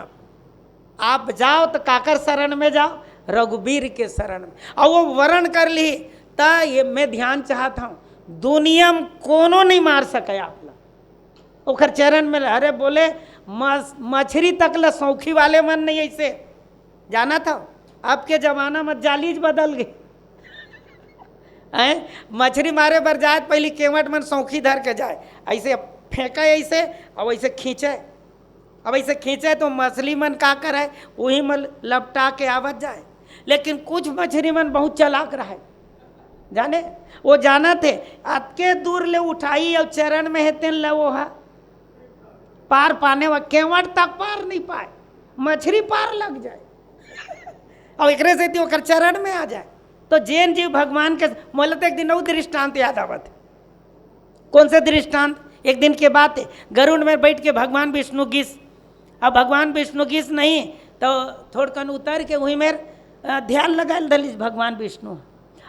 आप जाओ तो काकर शरण में जाओ, रघुबीर के शरण में। और वो वर्ण कर ली तो ये मैं ध्यान चाहता हूँ, दुनिया में कोनो नहीं मार सके आप लोग ओखर चरण में। अरे बोले मछली तक ल सौखी वाले मन नहीं ऐसे जाना था। आपके जमाना में जालीज बदल गई हैं, मछली मारे बर जाए पहले केवट मन सौखी धर के जाए, ऐसे फेंका ऐसे और ऐसे खींचे। अब ऐसे खींचे तो मछली मन का करे, वही में लपटा के आवत जाए। लेकिन कुछ मछली मन बहुत चलाक रहे, जाने वो जाना थे अतके दूर ले उठाई और चरण में हेते वो है पार पाने वा, केवट तक पार नहीं पाए, मछली पार लग जाए और एक से थी ओकर चरण में आ जाए। तो जैन जी भगवान के मोलत एक दिन वो दृष्टांत याद आवत। कौन से दृष्टांत? एक दिन के बात है, गरुड़ में बैठ के भगवान विष्णु गीस। अब भगवान विष्णु गीस नहीं तो थोड़कन उतर के वहीं मेरे ध्यान लगा दलिस भगवान विष्णु।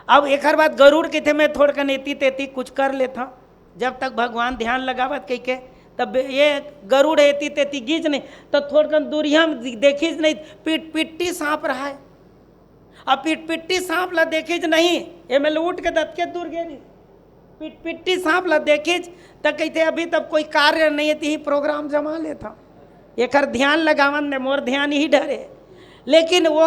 अब एक बात गरुड़ के थे मैं थोड़कन एती तेती कुछ कर लेता, जब तक भगवान ध्यान लगावत कह के, तब ये गरुड़ एती तेती गीज नहीं तो थोड़कन दूरिया में देखीज नहीं, पिट्टी सांप रहा है। अब पिट्टी सांप ला देखीज नहीं, ये मैं उठ के दत के दूर गए, पिट्टी सांप ला देखीज तक कहते अभी तब कोई कार्य नहीं है, प्रोग्राम जमा लेता एक ध्यान लगावन ने मोर ध्यान ही डरे। लेकिन वो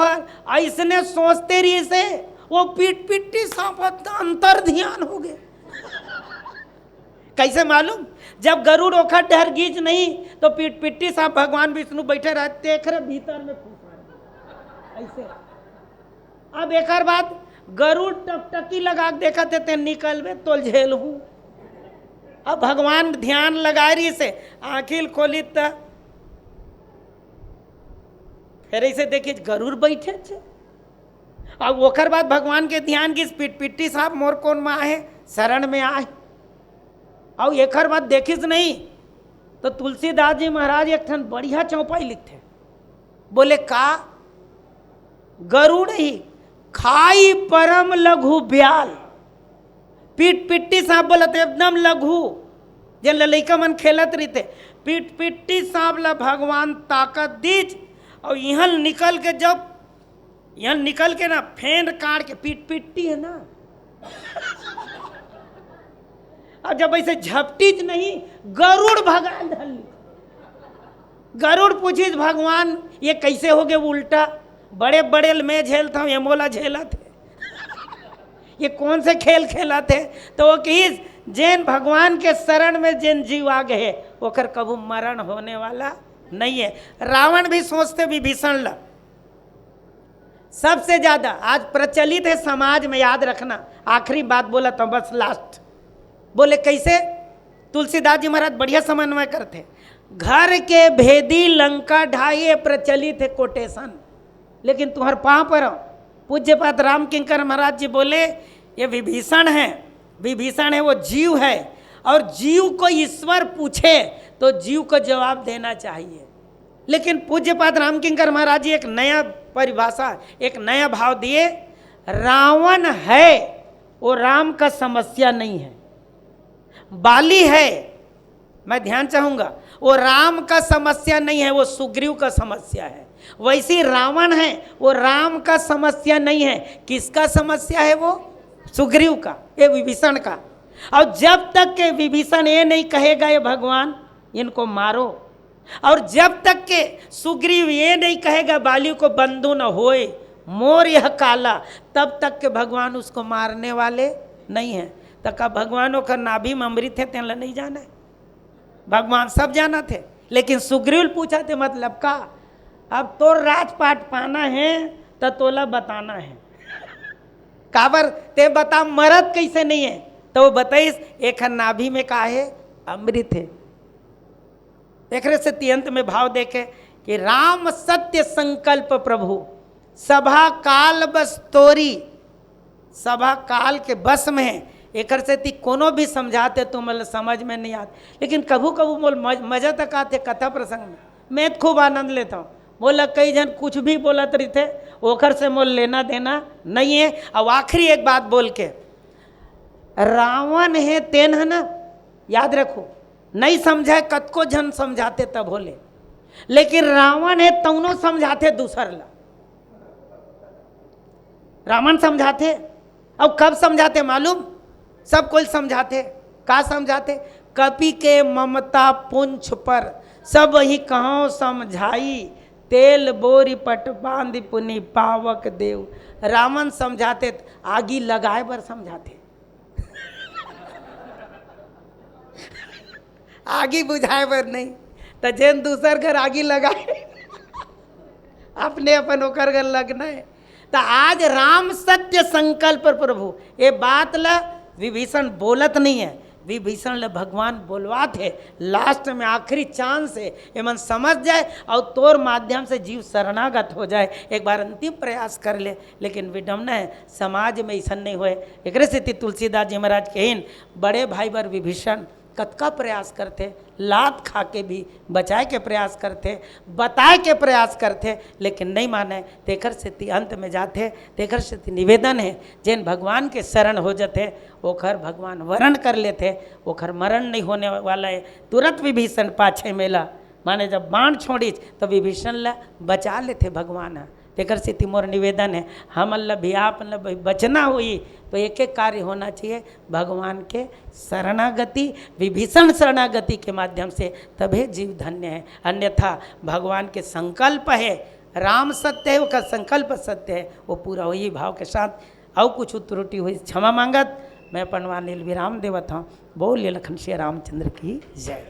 ऐसने सोचते रही से वो पिट्टी सांप अंतर ध्यान हो गए। कैसे मालूम? जब गरुड़ ओखर डर गीज नहीं तो पिट्टी सांप भगवान विष्णु बैठे रहते देख रहे भीतर में ऐसे। अब एक बात गरुड़ टकटकी लगा देखा थे निकलवे तो झेल हूँ। अब भगवान ध्यान लगा रही से आखिल खोली तो फिर ऐसे देखिए गरुड़ बैठे थे। अब ओकर बाद भगवान के ध्यान की पिट्टी साहब मोर कौन माँ है शरण में आए। और एक बात देखिस नहीं तो तुलसीदास जी महाराज एक ठन बढ़िया चौपाई लिखते, बोले का गरुड़ ही खाई परम लघु ब्याल। पिट्टी सांप बोलते एकदम लघु, जन लड़का मन खेलत रही थे। पिट्टी सांप ला भगवान ताकत दीज और यहाँ निकल के जब यहाँ निकल के ना फेंड काट के पिट्टी है ना और जब ऐसे झपटीज नहीं गरुड़ भगा धल। गरुड़ पूछिस भगवान ये कैसे हो गए उल्टा, बड़े बड़े मैं झेलता हूँ ये मोला झेला थे ये कौन से खेल खेला थे? तो वो कि जैन भगवान के शरण में जैन जीव आ गए ओकर कबू मरण होने वाला नहीं है। रावण भी सोचते विभीषण ला सबसे ज्यादा आज प्रचलित है समाज में, याद रखना। आखिरी बात बोला तो बस लास्ट, बोले कैसे? तुलसीदास जी महाराज बढ़िया समन्वय करते। घर के भेदी लंका ढाई प्रचलित है कोटेशन, लेकिन तुम्हारे पाँव पर पूज्यपाद राम किंकर महाराज जी बोले ये विभीषण है, विभीषण है वो जीव है, और जीव को ईश्वर पूछे तो जीव को जवाब देना चाहिए। लेकिन पूज्यपाद राम किंकर महाराज जी एक नया परिभाषा, एक नया भाव दिए। रावण है वो राम का समस्या नहीं है, बाली है, मैं ध्यान चाहूंगा, वो राम का समस्या नहीं है, वो सुग्रीव का समस्या है। वैसी रावण है वो राम का समस्या नहीं है, किसका समस्या है? वो सुग्रीव का, ये विभीषण का। और जब तक के विभीषण ये नहीं कहेगा ये भगवान इनको मारो, और जब तक के सुग्रीव ये नहीं कहेगा बाली को बंधु न होए मोर यह काला, तब तक के भगवान उसको मारने वाले नहीं है। तो का भगवानों का नाभि में अमृत है तेला नहीं जाना है? भगवान सब जाना थे, लेकिन सुग्रीव पूछा थे मतलब का, अब तो राजपाट पाना है तो तोला बताना है। काबर ते बता मरद कैसे नहीं है? तो वो बताइस एक नाभि में का है? अमृत है। देख रहे से तियंत में भाव देखे कि राम सत्य संकल्प प्रभु सभा काल बस तोरी, सभा काल के बस में है। एक से ती कोनो भी समझाते तो मतलब समझ में नहीं आते, लेकिन कभू कभू मोल मजा तक आते कथा प्रसंग में। मैं तो खूब आनंद लेता हूँ। बोला कई जन कुछ भी बोला तरी थे, ओखर से मोल लेना देना नहीं है। अब आखिरी एक बात बोल के, रावण है तेन है ना, याद रखो, नहीं समझे कतको जन समझाते तब बोले, लेकिन रावण है तौनो समझाते दूसर ला। रावण समझाते, अब कब समझाते मालूम? सब कोई समझाते, का समझाते? कपि के ममता पुंछ पर सब ही कहो समझाई, तेल बोरी पट बांध पुनि पावक देव। रावण समझाते आगी लगाए बर समझाते, आगी बुझाए बर नहीं। तो जैन दूसर घर आगी लगाए अपने अपन ओकर घर लगना है। तो आज राम सत्य संकल्प प्रभु ये बात ला विभीषण बोलत नहीं है, विभीषण ले भगवान बोलवात है। लास्ट में आखिरी चांस है, ये मन समझ जाए और तोर माध्यम से जीव शरणागत हो जाए। एक बार अंतिम प्रयास कर ले, लेकिन विडम्बना है समाज में ऐसा नहीं होए। एक स्थिति तुलसीदास जी महाराज कहिन बड़े भाई बर विभीषण कतका प्रयास करते, लात खा के भी बचाए के प्रयास करते, बताए के प्रयास करते, लेकिन नहीं माने। तेकर से अंत में जाते, तेकर से निवेदन है जैन भगवान के शरण हो जाते ओखर भगवान वरण कर लेते, ओखर मरण नहीं होने वाला है। तुरंत विभीषण पाछे मेला, माने जब बाण छोड़ी तो विभीषण ला बचा लेते भगवान। तेकर से मोर निवेदन है हम अल्लाह भी आप बचना हुई तो एक एक कार्य होना चाहिए भगवान के शरणागति, विभीषण शरणागति के माध्यम से, तभी जीव धन्य है। अन्यथा भगवान के संकल्प है, राम सत्य है, उसका संकल्प सत्य है, वो पूरा हुई भाव के साथ। और कुछ त्रुटि हुई क्षमा मांगत मैं पनवा नील विराम देवत हूँ। बोल लखन श्री रामचंद्र की जय।